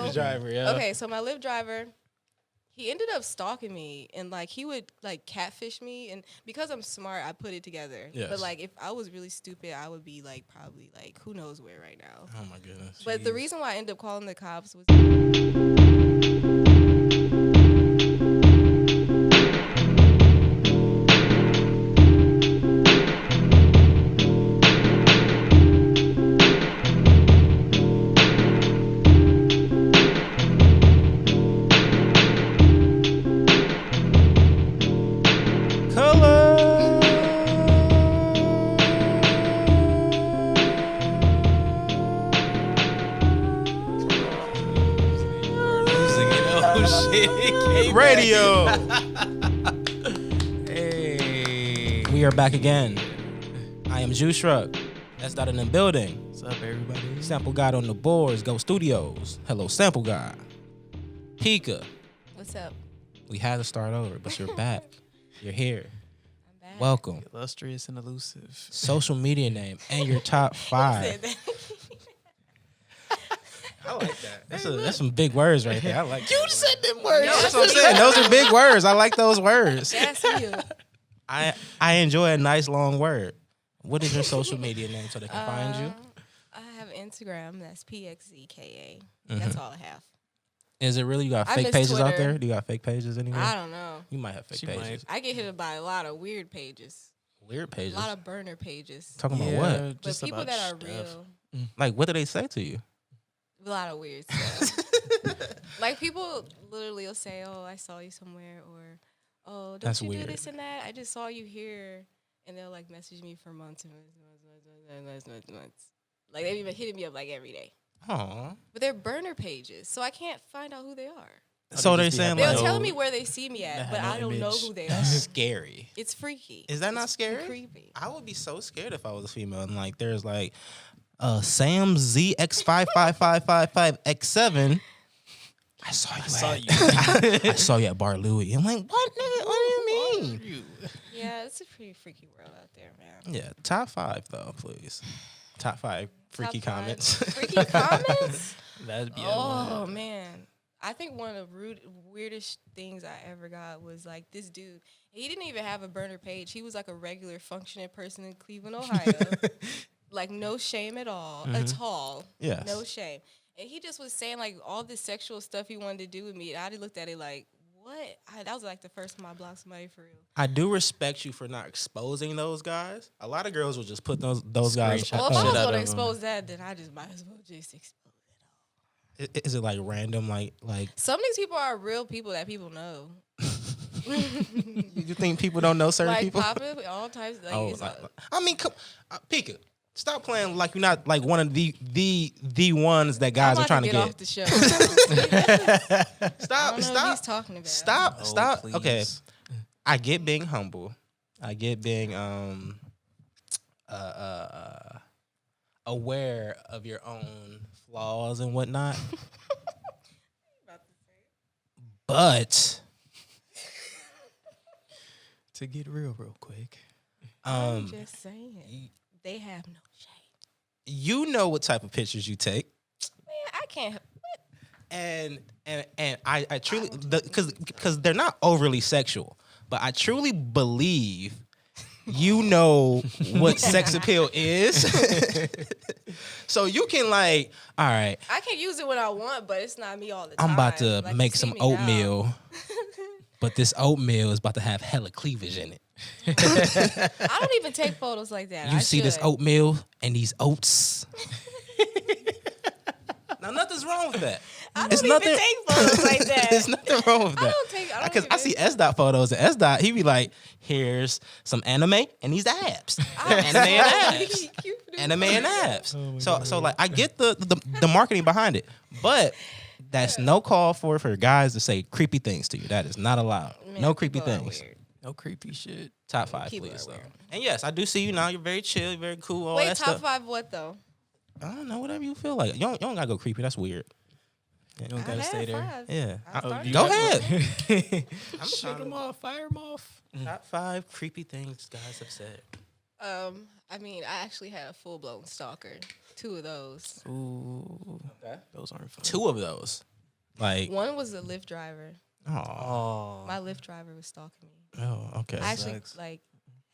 Lyft driver, yeah. Okay, so my Lyft driver, he ended up stalking me, and like he would like catfish me, and because I'm smart, I put it together. Yes. But like if I was really stupid, I would be like probably like who knows where right now. Oh my goodness. But the reason why I ended up calling the cops was. Radio. Hey. We are back again. I am Juice Shrug. That's not in the building. What's up, everybody? Sample God on the boards. Go Studios. Hello, Sample God. Pxzka. What's up? We had to start over, but you're back. You're here. I'm back. Welcome. Illustrious and elusive. Social media name and your top 5. I like that. That's some big words right there. I like You said them words. that. That's what I'm saying. Those are big words. I like those words. That's you. I enjoy a nice long word. What is your social media name so they can find you? I have Instagram. That's Pxzka. That's all I have. Is it really? You got I fake miss pages out Twitter. there? Do you got fake pages anywhere? I don't know. You might have fake She pages. I get hit by a lot of weird pages. Weird A pages. lot of burner pages. Talking about what? But Just people about that are stuff. real. Like, what do they say to you? A lot of weird stuff. Like people literally will say, "Oh, I saw you somewhere," or "Oh, don't That's you weird. do this and that? I just saw you here," and they'll like message me for months and months. Like they've even hitting me up like every day. Aw. But they're burner pages, so I can't find out who they are. So they they're just be saying They'll like, tell me where they see me at, They but have I no don't know image. who they are. that's scary. It's freaky. Is that not It's scary? Creepy. I would be so scared if I was a female and like there's like Sam ZX55555X7. I saw you. I saw you at Bar Louie. I'm like, what, nigga? What do you mean? Yeah, it's a pretty freaky world out there, man. Yeah, top 5 though, please. Top 5 freaky Top 5 comments. Freaky comments? That'd be Oh man, I think one of the weirdest things I ever got was like this dude. He didn't even have a burner page. He was like a regular functioning person in Cleveland, Ohio. Like no shame at all. A tall. Yes. No shame. And he just was saying like all this sexual stuff he wanted to do with me. And I just looked at it like, what? That was like the first time I blocked somebody for real. I do respect you for not exposing those guys. A lot of girls will just put those guys Screenshot Well, on. if I shit was out going to of expose that, then I just might as well just expose it all. Is it like random, like? Some of these people are real people that people know. You think people don't know certain Like people? Papa, all types. Like, Oh, it's I mean, come, Pika, stop playing like you're not like one of the ones that guys are trying to get off the show. Stop, I don't know what stop, he's talking about. stop, Oh, stop. please. Okay, I get being humble. I get being aware of your own flaws and whatnot. But To get real quick. I'm just saying. They have no shame. you know what type of pictures you take. Man, I can't. And I truly, because they're not overly sexual, but I truly believe you know what sex appeal is. So you can like, all right, I can use it when I want, but it's not me all the time. I'm about to Like, make you see some me now. oatmeal, but this oatmeal is about to have hella cleavage in it. I don't even take photos like that. You I see this should. oatmeal and these oats. Now nothing's wrong with that. I don't even take photos like that. There's nothing wrong with I that. don't take. I Because don't I see S Dot photos and S Dot, he be like, here's some anime and these abs. Anime and abs. Anime and abs. So like I get the marketing behind it. But that's no call for guys to say creepy things to you. That is not allowed. Man, No creepy people are things. weird. No creepy shit. Top 5, People please. are weird. And yes, I do see you now. You're very chill, you're very cool, all Wait, that top stuff. 5 what though? I don't know, whatever you feel like. You don't gotta go creepy. That's weird. You don't I gotta had stay there. 5. Yeah. I started Go with ahead. I'm Shake trying them to- off. Fire them off. Top 5 creepy things guys have said. I mean, I actually had a full blown stalker. 2 of those. Ooh, Okay. those aren't fun. 2 of those. Like, One was a Lyft driver. oh, My Lyft driver was stalking me. oh, okay. I actually sucks. like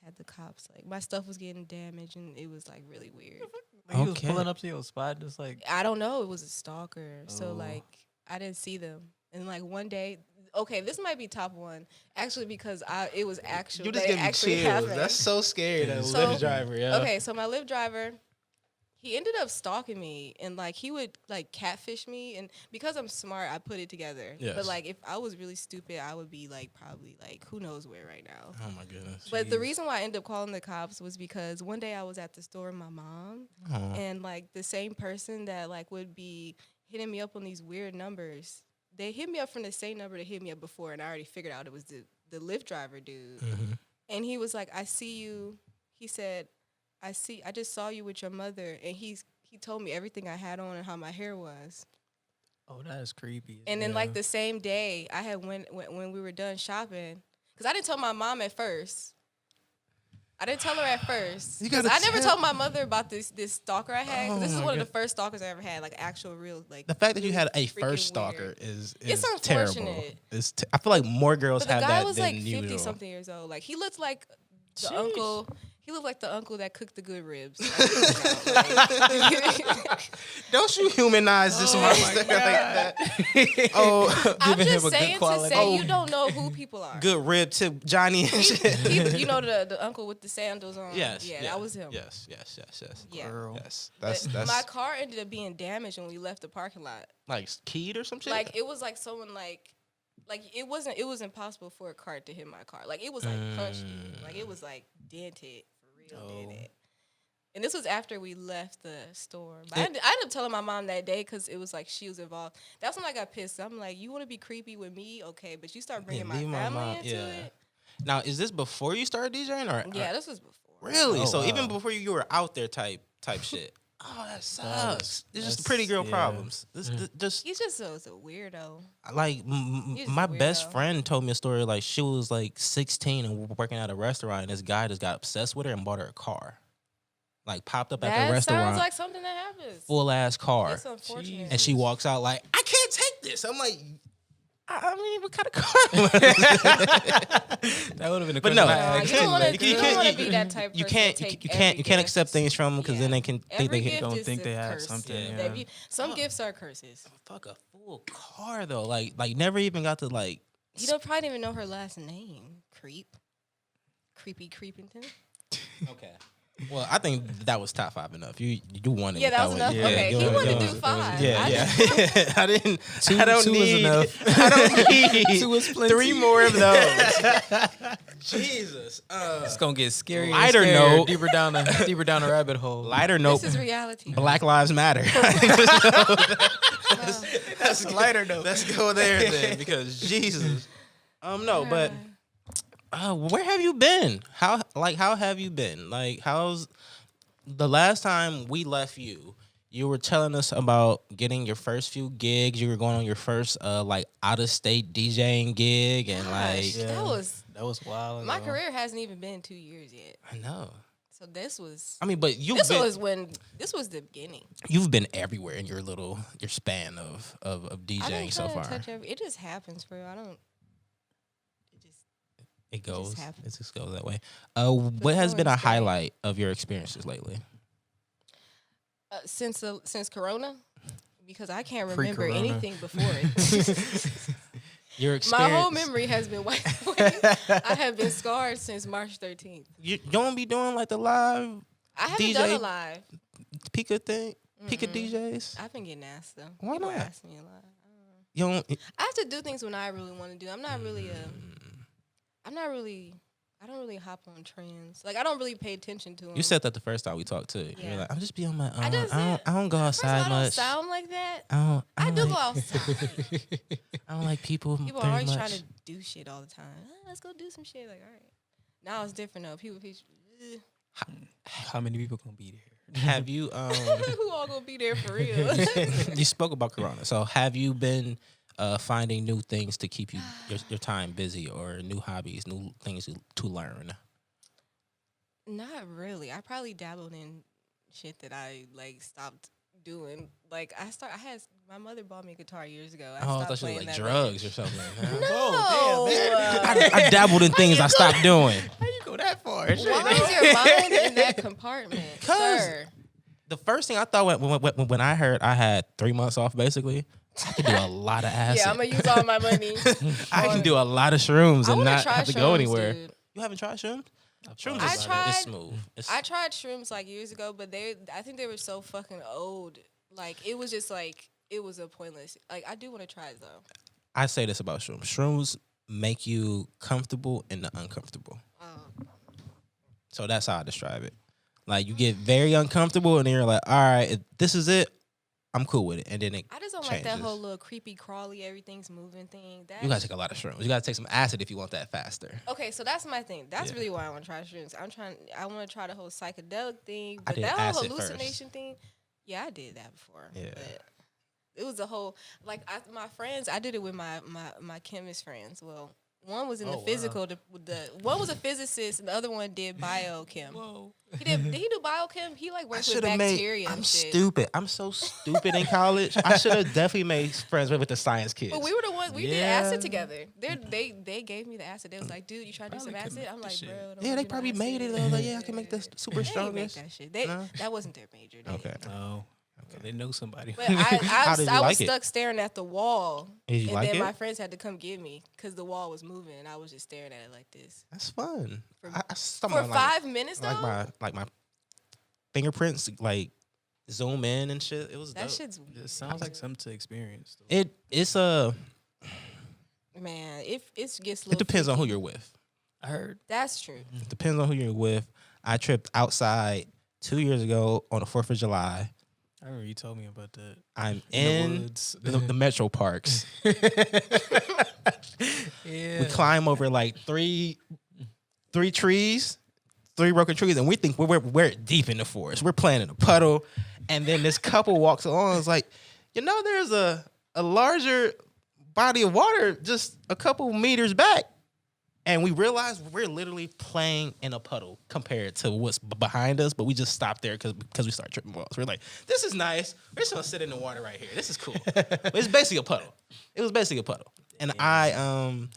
had the cops like my stuff was getting damaged and it was like really weird. Like, he was Okay. pulling up to your spot, just like I don't know. It was a stalker. So Oh. like I didn't see them. And like one day, okay, this might be top 1 actually because it was actual. You just they give me actually chills. happened. That's so scary. That So- Lyft driver, yeah. Okay, so my Lyft driver, he ended up stalking me and like he would like catfish me, and because I'm smart, I put it together. Yes. But like if I was really stupid, I would be like probably like who knows where right now. Oh my goodness. But the reason why I ended up calling the cops was because one day I was at the store with my mom, Oh. and like the same person that like would be hitting me up on these weird numbers, they hit me up from the same number that hit me up before, and I already figured out it was the Lyft driver dude. Mhm. And he was like, "I see you." He said, I just saw you with your mother," and he told me everything I had on and how my hair was. oh, that is creepy. And then like the same day, I had when we were done shopping, because I didn't tell my mom at first. I didn't tell her at first. You Because gotta I never tell- told my mother about this stalker I had. 'Cause Oh this is my one of God. the first stalkers I ever had, like actual real like. The fact that you really had a freaking first stalker weird. is It's terrible. unfortunate. I feel like more girls But the have guy that was than like usual. 50 something years old. Like he looked like the Sheesh. uncle. He looked like the uncle that cooked the good ribs. Like, Don't you humanize this monster like that? Oh, I'm Giving him just a good saying to quality. say you don't know who people are. good rib tip Johnny and shit. You know the uncle with the sandals on. Yes. Yeah, that was him. Yes. Yeah. Girl. Yes. But That's my car ended up being damaged when we left the parking lot. like keyed or some shit. Like it was like someone like it was impossible for a cart to hit my car. Like it was like punched in. Like it was like dented for real dented. And this was after we left the store. But I ended up telling my mom that day because it was like she was involved. That's when I got pissed. I'm like, you want to be creepy with me? Okay, but you start bringing my leave my family mom- into yeah. it? Now, is this before you started DJing or Yeah, this was before. really? Oh, So wow. even before you were out there type shit. Oh, that sucks. It's just that's- pretty girl yeah. problems. Just He's just a weirdo. like He's my a best weirdo. friend told me a story. Like she was like 16 and working at a restaurant, and this guy just got obsessed with her and bought her a car. Like popped up at the That restaurant, sounds like something that happens. full ass car, It's unfortunate. and she walks out like, I can't take this. I'm like, I mean, what kind of car? That would have been a But question no. I Nah, asked you don't want to. like, You don't want to be that type. you person can't to take you every can't gift. accept things from them because then they can think Every they can gift don't is think a they have curse. something, Yeah. yeah. Some gifts are curses. fuck a full car though. Like never even got to like. You don't probably didn't even know her last name. Creepy Creepington. Okay. Well, I think that was top 5 enough. You wanted. Yeah, that with was enough. Yeah, Okay, you he wanted- wanted to you do wanted- 5. Yeah, I yeah. just- I didn't. Two- I don't two is need. enough. I don't need 2 is plenty. 3 more of those. Jesus. It's gonna get scarier. Lighter and scarier, note. deeper down the rabbit hole. Lighter note. This is reality. Black Lives Matter. Wow. That's lighter note. Let's go there then, because Jesus. No, but where have you been? How have you been? Like, how's the last time we left you? You were telling us about getting your first few gigs. You were going on your first like out of state DJing gig, and like Gosh, Yeah. that was That was wild. my career hasn't even been 2 years yet. I know. So this was. I mean, but This was the beginning. you've been everywhere in your span of I DJing didn't so try to far. touch it just happens for real. I don't. It goes. happens. It just goes that way. What has been a flowing's great. highlight of your experiences lately? Since Corona, because I can't remember Pre-corona. anything before it. Your My experience. whole memory has been wiped away. I have been scarred since March 13th. You don't be doing like the live I haven't DJ done a live. Pika thing, Pika DJs. I've been getting asked though. Why People not? ask me a lot. You don't. I have to do things when I really want to do. I'm not really I don't really hop on trends. Like I don't really pay attention to them. You said that the first time we talked too. Yeah. You're like, I'm just be on my own. I just I said- don't go First of all, outside I don't much. sound like that. I I don't do like, go outside. I don't like people. People are very always much. trying to do shit all the time. Let's go do some shit. Like, all right. Now it's different though. People How many people gonna be there? Have you who all gonna be there for real? you spoke about Corona. So have you been finding new things to keep you your time busy, or new hobbies, new things to learn? Not really. I probably dabbled in shit that I like stopped doing. Like I had my mother bought me a guitar years ago. I stopped thought you playing were like that drugs bitch. or something. No. I dabbled in things I stopped doing. How you go that far? Why is your mind in that compartment, 'Cause sir? The first thing I thought when I heard I had 3 months off, basically, I could do a lot of acid. Yeah, I'm gonna use all my money. I can do a lot of shrooms I and wanna not try have to go shrooms, anywhere. dude. You haven't tried shrooms? Shrooms I is tried- it's smooth. I tried shrooms like years ago, but I think they were so fucking old. Like it was just like it was a pointless. Like I do want to try it though. I say this about shrooms. Shrooms make you comfortable in the uncomfortable. Oh. So that's how I describe it. Like you get very uncomfortable and then you're like, all right, if this is it, I'm cool with it. And then it I just don't changes. like that whole little creepy crawly everything's moving thing. You gotta take a lot of shrooms. You gotta take some acid if you want that faster. Okay, so that's my thing. That's Yeah. really why I want to try shrooms. I want to try the whole psychedelic thing, but did that whole acid hallucination thing. Yeah, I did that before. Yeah. But it was a whole my friends. I did it with my chemist friends. Well, one was in the physical. One was a physicist, and the other one did biochem. Whoa. Did he do biochem? He like I worked with should have bacteria made. and I'm shit. stupid. I'm so stupid in college. I should have definitely made friends with the science kids. But we were the ones we did Yeah. acid together. They gave me the acid. They was like, dude, you try to do some Probably acid? could I'm make like, the bro. shit. don't Yeah, they do probably acid." made it. I was like, yeah, I can make this super They strong. didn't make that shit. That wasn't their major. They Okay. didn't. Oh, okay. They know somebody. But How did you I was like it? stuck staring at the wall. Did you and like then it? my friends had to come get me because the wall was moving and I was just staring at it like this. That's fun. For- I For like, 5 minutes though? like my fingerprints like zoom in and shit. It was That dope. shit's It sounds like something to experience. Though. It's man, it gets a it little depends on who you're with. I heard. That's true. It depends on who you're with. I tripped outside 2 years ago on the 4th of July. I remember you told me about that. I'm the in woods. the metro parks. Yeah. We climb over like three trees, 3 broken trees, and we think we're deep in the forest. We're playing in a puddle, and then this couple walks along. It's like, there's a larger body of water just a couple meters back, and we realize we're literally playing in a puddle compared to what's behind us. But we just stopped there because we start tripping balls. We're like, this is nice. We're just gonna sit in the water right here. This is cool. But it's basically a puddle. It was basically a puddle. And I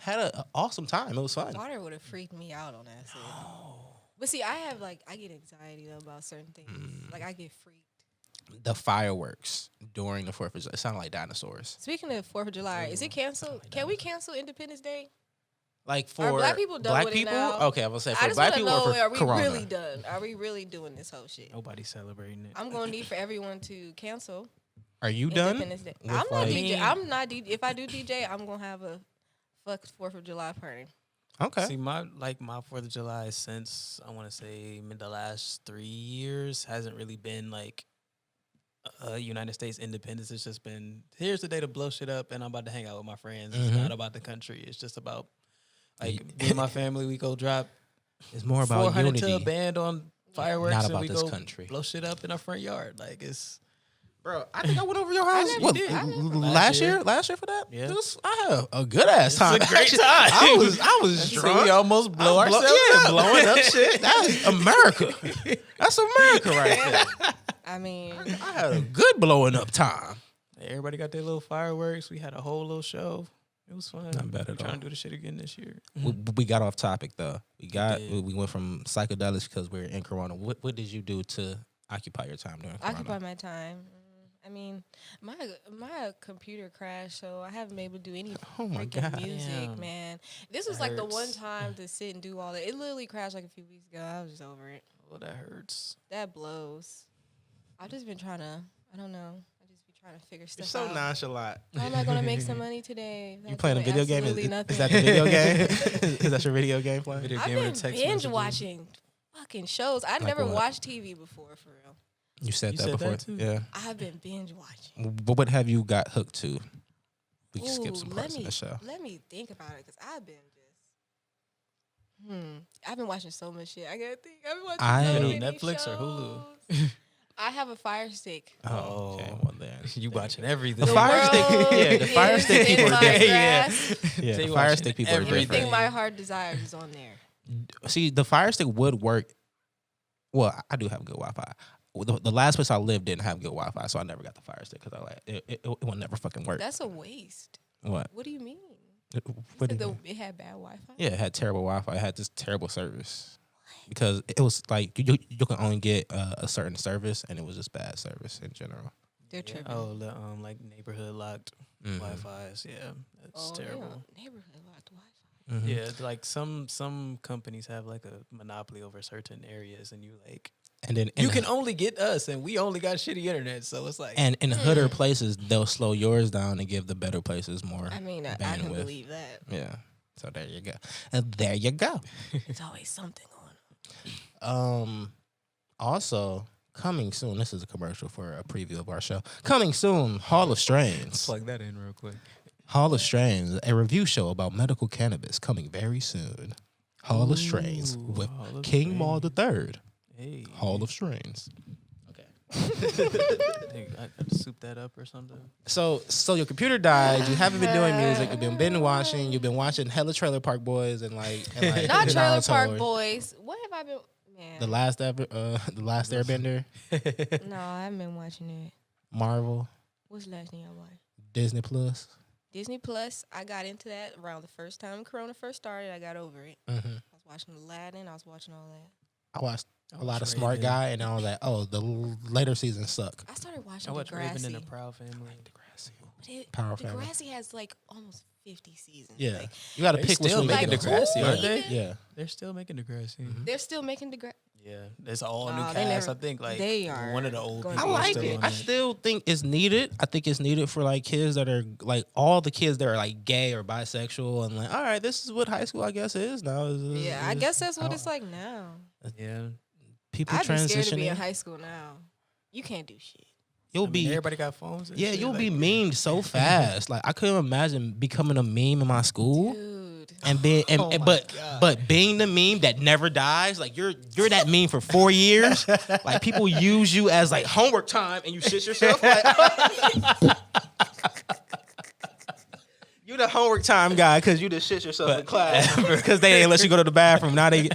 had an awesome time. It was fun. Water would have freaked me out on acid. But see, I get anxiety though about certain things. Like I get freaked. The fireworks during the 4th of July, it sounded like dinosaurs. Speaking of 4th of July, is it canceled? Can we cancel Independence Day? Like for Are black people done with it now? Okay, I'm gonna say I for just black want to people know, or for are we Corona. really done? Are we really doing this whole shit? Nobody's celebrating it. I'm gonna need for everyone to cancel Are you done? Independence Day. with, I'm not like- DJ. I'm not DJ. If I do DJ, I'm gonna have a fuck 4th of July party. Okay. See, my 4th of July since I want to say the last 3 years hasn't really been like United States independence. It's just been here's the day to blow shit up, and I'm about to hang out with my friends. It's not about the country. It's just about like me and my family. We go drop It's more about 400 to a unity. band on fireworks, Not and about we this go country. blow shit up in our front yard. Like it's Bro, I think I went over your house. never What, did. I never- last year? Last year for that? Yeah. I had a good ass time. a great Actually, time. I was so drunk. we almost blow ourselves up. blowing up shit. That's America. That's America right there. I mean, I had a good blowing up time. Everybody got their little fireworks. We had a whole little show. It was fun. Not bad We're at trying all. to do the shit again this year. We got off topic though. did. We went from psychedelics because we were in Corona. What did you do to occupy your time during Corona? occupy my time. I mean, my computer crashed, so I haven't been able to do any Oh my freaking God. music, Damn. man. This was That like the one hurts. time to sit and do all that. It literally crashed like a few weeks ago. I was just over it. Oh, that hurts. That blows. I've just been trying to, I don't know. I just be trying to figure You're stuff so out. nonchalant. How am I going to make some money today? You Not playing a doing video game? absolutely Is nothing. that the video game? Is that your video game playing? Video I've game been with text binge messages. watching fucking shows. I Like never what? watched TV before, for real. You said You that said before. that too? Yeah. I've been binge watching. But what have you got hooked to? We can skip Ooh, some parts of the show. Let me think about it, because I've been I've been watching so much shit. I gotta think. I've been watching I- so Is many it on Netflix or Hulu? shows. I have a Fire Stick. Oh, okay. Oh. Well, then. You watching everything. The Fire Stick- world yeah, the Fire is Stick in people are my dead. Yeah. grasp. Yeah, They the Fire watching Stick people are everything. different. Everything my heart desires is on there. See, the Fire Stick would work. Well, I do have good Wi-Fi. the last place I lived didn't have good Wi-Fi, so I never got the Fire Stick because I like it will never fucking work. That's a waste. What? What do you mean? What do you mean? It had bad Wi-Fi? Yeah, it had terrible Wi-Fi. It had this terrible service. Because it was like you can only get a certain service, and it was just bad service in general. They're tripping. Oh, the like neighborhood locked Wi-Fi's. Yeah, that's terrible. Neighborhood locked Wi-Fi. Mm-hmm. Yeah, it's like some companies have like a monopoly over certain areas, and you like. And then You can only get us, and we only got shitty internet, so it's like. And in hooder places, they'll slow yours down and give the better places more. I mean, I bandwidth. can believe that. Yeah. So there you go. And there you go. It's always something going on. Also, coming soon. This is a commercial for a preview of our show. Coming soon, Hall of Strains. Plug that in real quick. Hall of Strains, a review show about medical cannabis coming very soon. Hall of Strains with Hall of King Strains. Maul III. Hey. Hall of Strains. Okay. Hey, I could soup that up or something. So your computer died. You haven't been doing music. You've been binge watching. You've been watching hella Trailer Park Boys and like Not Trailer Naruto. Park Boys. What have I been? Man. The last Airbender, No, I haven't been watching it. Marvel, What's the last thing I watched? Disney Plus. Disney Plus. I got into that around the first time Corona first started. I got over it. Mm-hmm. I was watching Aladdin. I was watching all that. I watched a lot of Raven. Smart Guy, and I was like, oh, the later seasons suck. I started watching I watched Raven Degrassi. and the Proud Family. Power Family. Degrassi has like almost 50 seasons. Yeah, Like, you got to They pick which still one you making go. Degrassi, Yeah. aren't they? Yeah. They're still making Degrassi. Mhm. they're still making Degrassi. Yeah, it's all Nah, new they cast. never- I think like they are one of the old going people. I to is like still it. on I it. still think it's needed. I think it's needed for like kids that are like all the kids that are like gay or bisexual and like, all right, this is what high school I guess is now. Yeah, I guess that's what it's like now. Yeah, People I'd be scared to be in transitioning. high school now. You can't do shit. You'll I mean, be everybody got phones. And yeah, shit, you'll like, be memed so fast. Like I couldn't imagine becoming a meme in my school. Dude. And being Oh my but God. but being the meme that never dies, like you're that meme for 4 years. Like people use you as like homework time, and you shit yourself. Like, you the homework time guy because you just shit yourself in class because they ain't let you go to the bathroom. Now they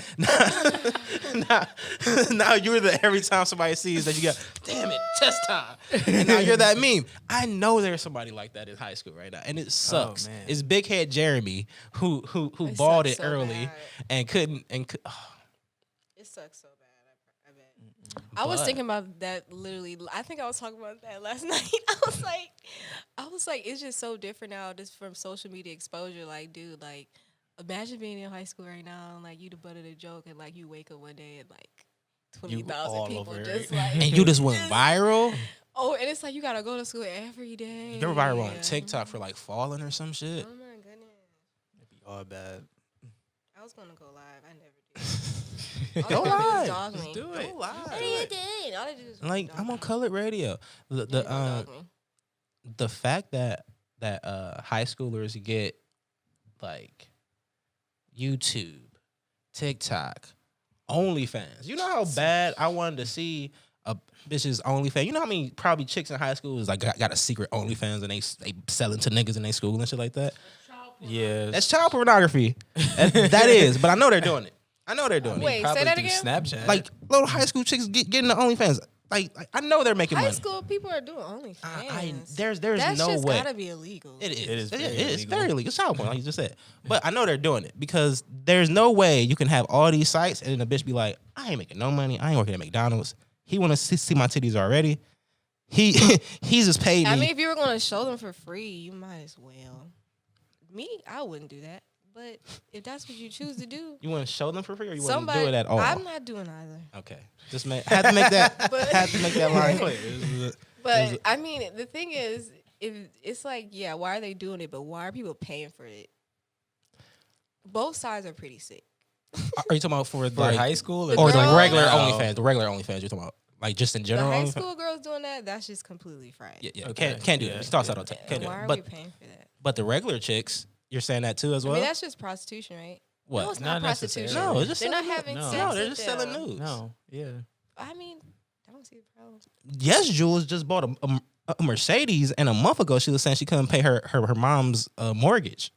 now you're the every time somebody sees that you got damn it test time, and now you're that meme. I know there's somebody like that in high school right now, and it sucks. man. It's big head Jeremy who It balled sucks it so early bad. and couldn't It sucks so bad. I bet. I was But- thinking about that literally. I think I was talking about that last night. I was like, it's just so different now, just from social media exposure. Like, dude, like, imagine being in high school right now and like you the butt of the joke, and like you wake up one day and like 20,000 all people over just it. like, and you just went viral. oh, and it's like you gotta go to school every day. You're viral on TikTok for like falling or some shit. Oh my goodness. It'd be all bad. I was gonna go live. I never did. Go All they do is live. dog Just me. do it. Go live. What do you did? All they do is Like dog I'm on me. colored radio. They don't dog me. The fact that high schoolers get like YouTube, TikTok, OnlyFans. You know how bad I wanted to see a bitch's OnlyFans. You know how many probably chicks in high school is like got a secret OnlyFans and they selling to niggas in their school and shit like that. Yeah, That's child pornography. that is, but I know they're doing it. I know they're doing Wait, it. probably say that through again? Snapchat. Like little high school chicks getting the OnlyFans. Like I know they're making High money. school people are doing OnlyFans. There's That's no just way. gotta be illegal. It is. It is very It's illegal. very illegal. It's child porn, like you just said. But I know they're doing it because there's no way you can have all these sites and then a bitch be like, I ain't making no money. I ain't working at McDonald's. He want to see my titties already. He's just paid me. I mean, if you were gonna show them for free, you might as well. Me, I wouldn't do that. But if that's what you choose to do, you want to show them for free or you want somebody to do it at all? I'm not doing either. Okay. Just had to make that But- had to make that line clear. But I mean, the thing is, if it's like, yeah, why are they doing it? But why are people paying for it? Both sides are pretty sick. Are you talking about for for like high school or the girls- regular No. OnlyFans? The regular OnlyFans you're talking about? Like just in The general? high OnlyFans? school girls doing that, that's just completely fried. Yeah. Okay. Can't do Yeah. that. She talks Yeah. out all the time. And Can't do why it. are But we paying for that? but the regular chicks, you're saying that too as well? I mean, that's just prostitution, right? What? No, it's not Not prostitution. necessarily. No, it's just They're not selling having nudes. sex. No, they're with just selling them. nudes. No, yeah. I mean, I don't see the problem. Yes, Jules just bought a Mercedes, and a month ago she was saying she couldn't pay her mom's mortgage,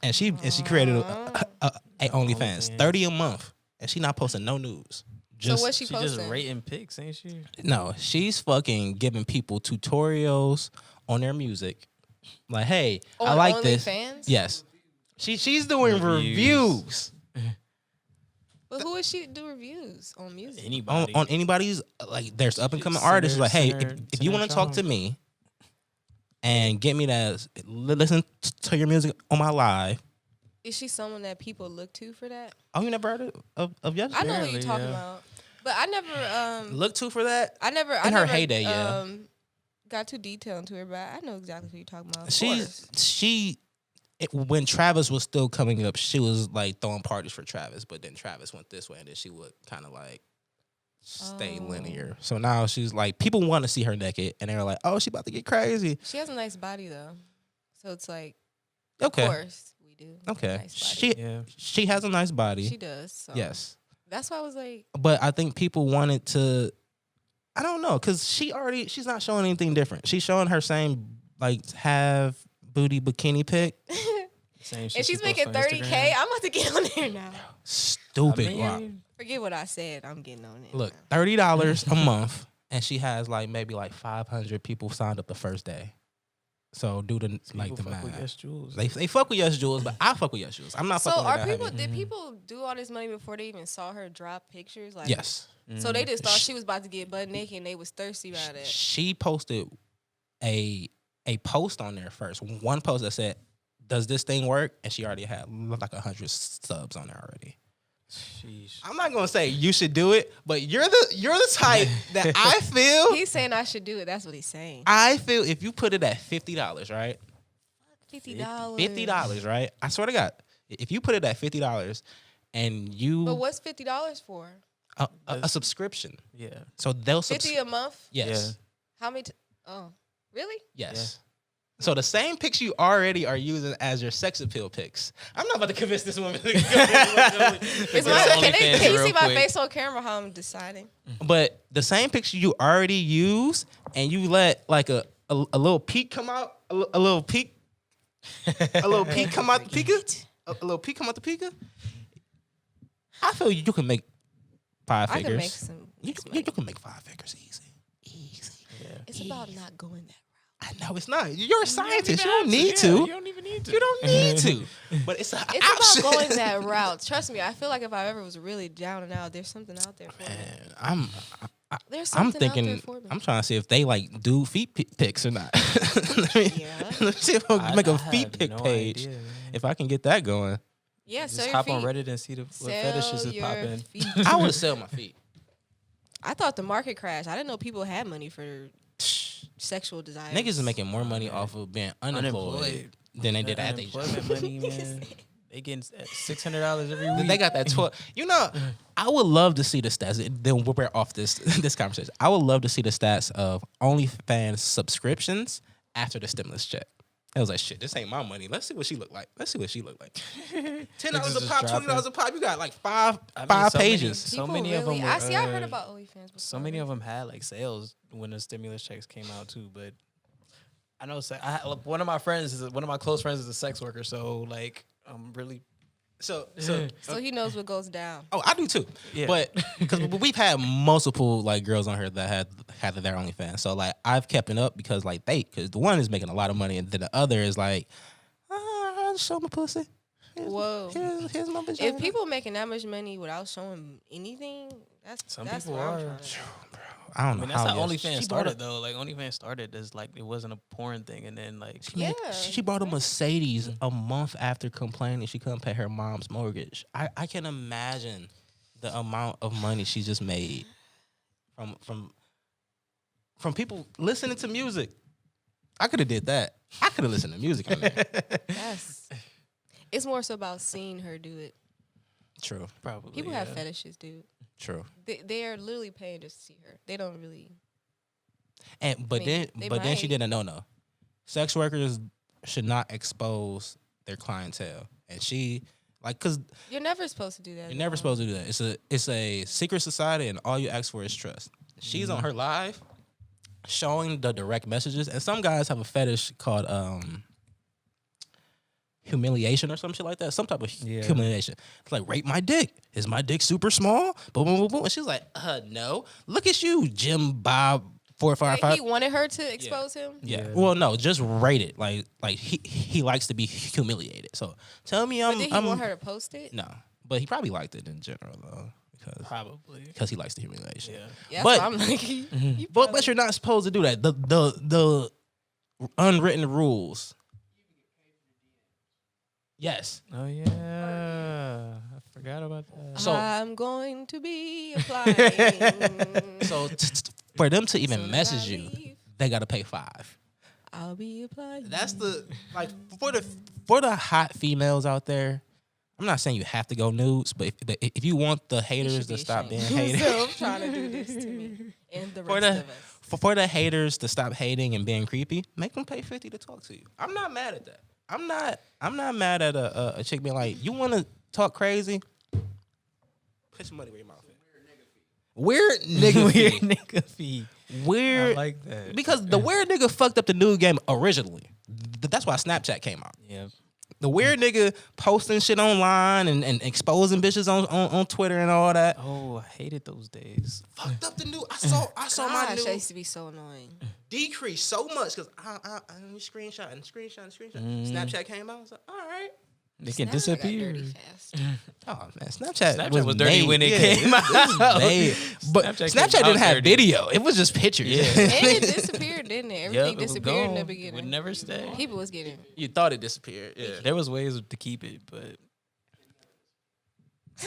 and she created a OnlyFans OnlyFans. 30 a month, and she not posting no news. Just, so what's she She posting? just rating pics, ain't she? no, she's fucking giving people tutorials on their music. Like, hey, I On like this. OnlyFans? Yes. She's doing reviews. But who is she to do reviews on music? Anybody. On anybody's, like, there's up and coming Send artists. her- Like, hey, send her- if send you her want to talk to songs. me and get me to listen to your music on my live. Is she someone that people look to for that? Oh, you never heard of Yes? I know what Apparently, you're talking yeah. about, but I never Look to for that? I never In her heyday, yeah. got too detailed into her, but I know exactly who you're talking about. Of course. When Travis was still coming up, she was like throwing parties for Travis, but then Travis went this way, and then she would kind of like stay linear. So now she's like, people want to see her naked, and they're like, oh, she about to get crazy. She has a nice body though, so it's like, Okay, of course we do. okay, Nice body. Yeah. she has a nice body. She does. So. Yes, That's why I was like, but I think people wanted to. I don't know, because she's not showing anything different. She's showing her same like half booty bikini pic. Same shit and she she's posts making on 30K. Instagram. I'm about to get on there now. Stupid. I guap. mean, Forget what I said. I'm getting on it. Look, now. $30 a month, and she has like maybe like 500 people signed up the first day. So do the like the people fuck with math. Yes Jules. They fuck with Yes Jules, but I fuck with Yes Jules. I'm not So fucking with are that people? heavy. Did people do all this money before they even saw her drop pictures? Like, Yes, So they just thought she was about to get butt naked, and they was thirsty about it. she posted a post on there first. One post that said, "Does this thing work?" And she already had like 100 subs on there already. Sheesh. I'm not gonna say you should do it, but you're the type that I feel. He's saying I should do it. That's what he's saying. I feel if you put it at $50, right? $50. $50, right? I swear to God, if you put it at $50 and you But what's $50 for? a subscription, Yeah. so they'll 50 a month? yes, How many? Oh, really? yes. So the same pics you already are using as your sex appeal pics. I'm not about to convince this woman. Is my, OnlyFans can you see real my quick. face on camera? How I'm deciding? But the same picture you already use, and you let like a little peek come out, a little peek, a little peek come out the pika, a little peek come out the pika. I feel you can make five I figures. can make some. You can make 5 figures easy. Yeah. It's about not going that I know it's not. You're a scientist. You even don't have need to. to. Yeah, you don't even need to. You don't need to. But it's an route. It's option. about going that route. Trust me. I feel like if I ever was really down and out, there's something out there for me. Man, There's I'm something out there thinking. for me. I'm trying to see if they like do feet pics or not. let me see if I can make a feet have pic no page. idea, man. If I can get that going, Yeah, Just sell your hop feet. on Reddit and see what Sell fetishes is your popping. feet. I would sell my feet. I thought the market crashed. I didn't know people had money for sexual desires. Niggas is making more money off of being unemployed than they did at their job. Unemployment money, man. They getting $600 every week. They got that 12. You know, I would love to see the stats. Then we're off this conversation. I would love to see the stats of OnlyFans subscriptions after the stimulus check. I was like, shit, this ain't my money. Let's see what she look like. $10 a just pop, dropping. $20 a pop. You got like five so many- pages. So People many of really- them. Were, I see. I heard about OnlyFans. Before. So many of them had like sales when the stimulus checks came out too. But I know one of my close friends is a sex worker. So like, I'm really So So he knows what goes down. oh, I do too. Yeah. But because we've had multiple like girls on here that had their OnlyFans. So like I've kept it up because the one is making a lot of money and then the other is like, I'll show my pussy. Whoa. Here's my bitch. If people making that much money without showing anything, that's Some that's people where I'm are. trying to go. I don't I know mean, that's how yes. OnlyFans She started bought though. Like OnlyFans started as like it wasn't a porn thing, and then like Yeah. She bought a Mercedes a month after complaining she couldn't pay her mom's mortgage. I can imagine the amount of money she just made from people listening to music. I could have did that. I could have listened to music on there. It's more so about seeing her do it. True. probably People have fetishes, dude. True. They are literally paying just to see her. They don't really. But I mean, then they then she might. did a no. Sex workers should not expose their clientele. And she cause You're never supposed to do that. you're never supposed to do that. It's a secret society and all you ask for is trust. She's on her live showing the direct messages. And some guys have a fetish called humiliation or some shit like that. Some type of Yeah. humiliation. It's like, rate my dick. Is my dick super small? Boom, boom, boom, boom. And she's like, no. Look at you, Jim Bob 455. He wanted her to expose him. Yeah. Well, no, just rate it. Like he likes to be humiliated. So tell me But did he want her to post it? No. But he probably liked it in general though. Because he likes the humiliation. Yeah, but so I'm like, but you're not supposed to do that. The unwritten rules. Yes. Oh yeah, I forgot about that. So I'm going to be applying. so for them to even Soon as message I you, leave, they got to pay $5. I'll be applying. That's the like for the hot females out there. I'm not saying you have to go nudes, but if you want the You haters should to be stop being ashamed. haters, So trying to do this to me and the rest of us. for the haters to stop hating and being creepy, make them pay $50 to talk to you. I'm not mad at that. I'm not mad at a chick being like, you want to talk crazy? Put some money where your mouth is. Weird nigga fee. Weird nigga fee. Weird. I like that. Because the weird nigga fucked up the nude game originally. That's why Snapchat came out. Yeah. The weird nigga posting shit online and exposing bitches on Twitter and all that. Oh, I hated those days. Fucked up the nude. I saw my Gosh, that nude used to be so annoying. decrease so much because I screenshot. Snapchat came out. I was like, all right. They can Snapchat got disappear. dirty fast. Oh man, Snapchat was dirty made- when it yeah, came this was out. made. But Snapchat Snapchat came didn't out have dirty. video. It was just pictures. Yeah. And it disappeared, didn't it? Yep, Everything it was disappeared in the gone. beginning. Would never stay. People was getting. You thought it disappeared. Yeah. There was ways to keep it, but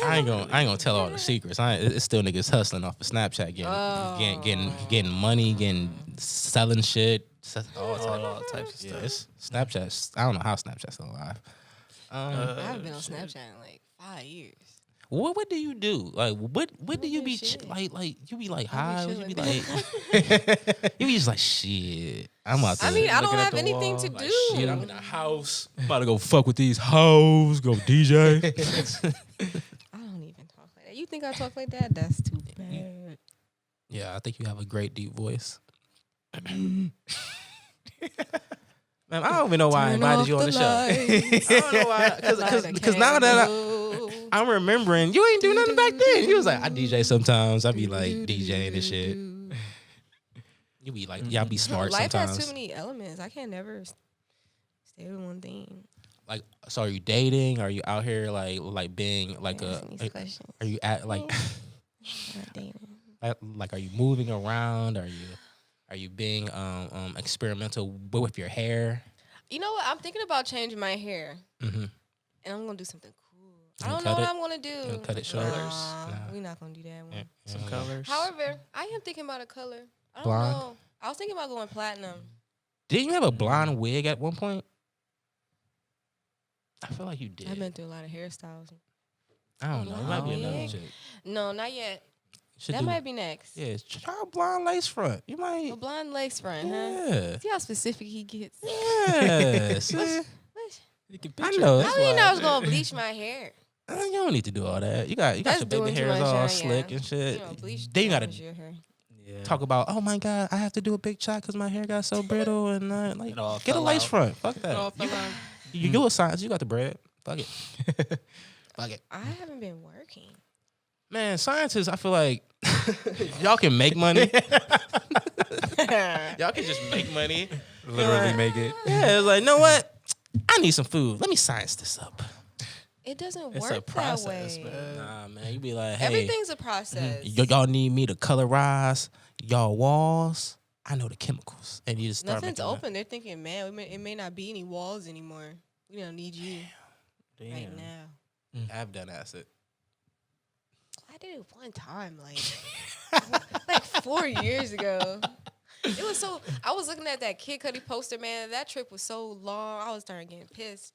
I ain't gonna tell all the secrets. It's still niggas hustling off of Snapchat, getting money, selling shit, all types of stuff. Yeah, it's Snapchat. I don't know how Snapchat's still alive. I haven't been on Snapchat in like 5 years. What do you do? Like what do you do be shit. like? You be like high? You be chilling. like you be just like shit. I'm out there. I mean, I don't looking at have the anything wall, to like, do. shit. I'm in the house. I'm about to go fuck with these hoes. Go DJ. I don't even talk like that. You think I talk like that? That's too bad. Yeah, I think you have a great deep voice. Man, I don't even know why I invited you on the show. I don't know why, because now that I'm remembering, you ain't do nothing back then. You was like, I DJ sometimes. I be like DJing and shit. You be like, y'all be smart Life sometimes. has too many elements. I can't never stay with one thing. Like, so are you dating? Are you out here like being like Asking these questions. Are you at like Not dating. like are you moving around? Are you being experimental with your hair? You know what? I'm thinking about changing my hair, Mm-hmm. and I'm gonna do something cool. You I don't cut know what it? I'm gonna do. You gonna cut it short? Nah, Nah. we're not gonna do that one. Some colors. However, I am thinking about a color. I don't Blonde? know. I was thinking about going platinum. Didn't you have a blonde wig at one point? I feel like you did. I've been through a lot of hairstyles. I don't know. It might be another wig? chick. No, not yet. Should That do- might be next. Yeah, try a blonde lace front. You might. A blonde lace front, huh? Yeah. See how specific he gets. Yeah. See? What? You can I picture know. it. I didn't know I was gonna bleach my hair. You don't need to do all that. You got That's your baby doing too hairs much, all yeah. slick and shit. You know, bleach Then you gotta damages your hair. Yeah. talk about, oh my god, I have to do a big shot because my hair got so brittle and like It all get a fell lace out. front. Fuck It all that. fell out. You do a science. You got the bread. Fuck it. Fuck it. I haven't been working. Man, scientists, I feel like y'all can make money. Y'all can just make money. Literally make it. Yeah, it's like, know what? I need some food. Let me science this up. It doesn't It's work a process, that way. man. Nah, man, you be like, hey, Everything's a process. y'all need me to colorize y'all walls. I know the chemicals, and you just start Nothing's making that. open. They're thinking, man, it may not be any walls anymore. We don't need you right now. I've done acid. I did it one time, like 4 years ago. It was so. I was looking at that Kid Cudi poster, man. That trip was so long. I was starting getting pissed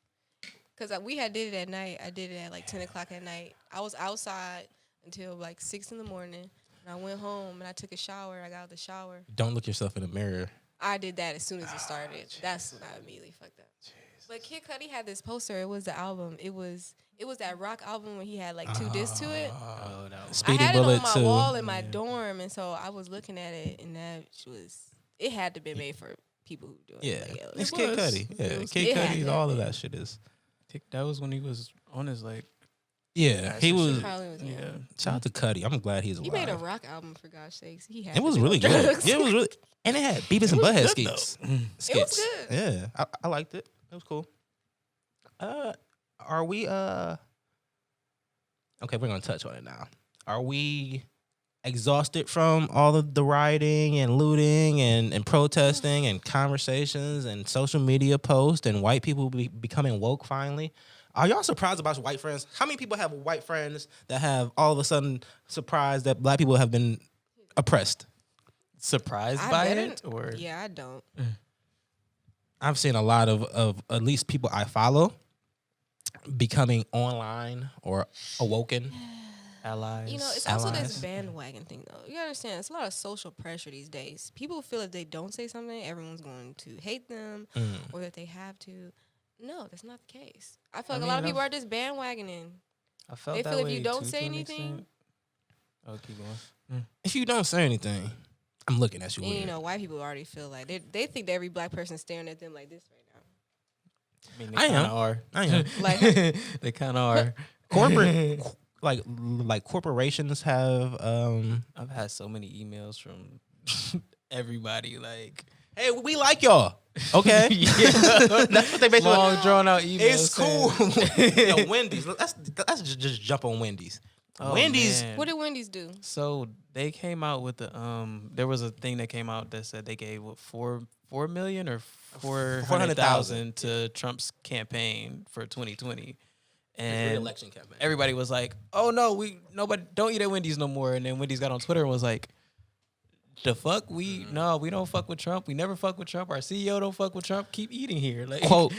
because we had did it at night. I did it at like 10 o'clock at night. I was outside until like 6 in the morning. And I went home and I took a shower. I got out of the shower. Don't look yourself in the mirror. I did that as soon as it started. That's when I immediately fucked up. But Kid Cudi had this poster. It was the album. It was that rock album when he had like 2 discs to it. Oh, that was Speedy I had Bullet it on my too. wall in my dorm, and so I was looking at it, and it had to be made for people who do it. Yeah, Like, it's It Kid was. Cudi. Yeah, It was- Kid it had Cudi. to All be. of that shit is. think that was when he was on his like. Yeah, That's he the was. shit. Probably was. Yeah. Shout out to Cuddy. I'm glad he's He alive. made a rock album for God's sakes. He had. It was to be really on good. drugs. Yeah, it was really, and it had Beavis and was Butthead good, skits. It was good. Yeah, I liked it. It was cool. Are we? Okay, we're gonna touch on it now. Are we exhausted from all of the rioting and looting and protesting and conversations and social media posts and white people becoming woke finally? Are y'all surprised about your white friends? How many people have white friends that have all of a sudden surprised that black people have been oppressed? Surprised I by better- it, or Yeah, I don't. I've seen a lot of at least people I follow becoming online or awoken. allies? You know, it's also Allies. this bandwagon thing, though. You understand? It's a lot of social pressure these days. People feel if they don't say something, everyone's going to hate them, or that they have to. No, that's not the case. I feel like a lot of people are just bandwagoning. I felt They that feel if way you don't too, say to an anything- extent. Oh, keep going. If you don't say anything, I'm looking at you And, weird. you know, white people already feel like they think that every black person is staring at them like this right now. I mean, they I kind am. of are. I am. Like, They kind of are. Corporate, like corporations have. I've had so many emails from everybody. Like, Hey, we like y'all. Okay, that's what they basically. long drawn out emails. It's cool. saying- Yo, Wendy's. Let's just jump on Wendy's. Oh, Wendy's- man. what did Wendy's do? So they came out with the there was a thing that came out that said they gave what 4 million or 400,000 to Trump's campaign for 2020. And Re-election campaign. everybody was like, "Oh no, nobody don't eat at Wendy's no more." And then Wendy's got on Twitter and was like, "The fuck we don't fuck with Trump. We never fuck with Trump. Our CEO don't fuck with Trump. Keep eating here." Like quote.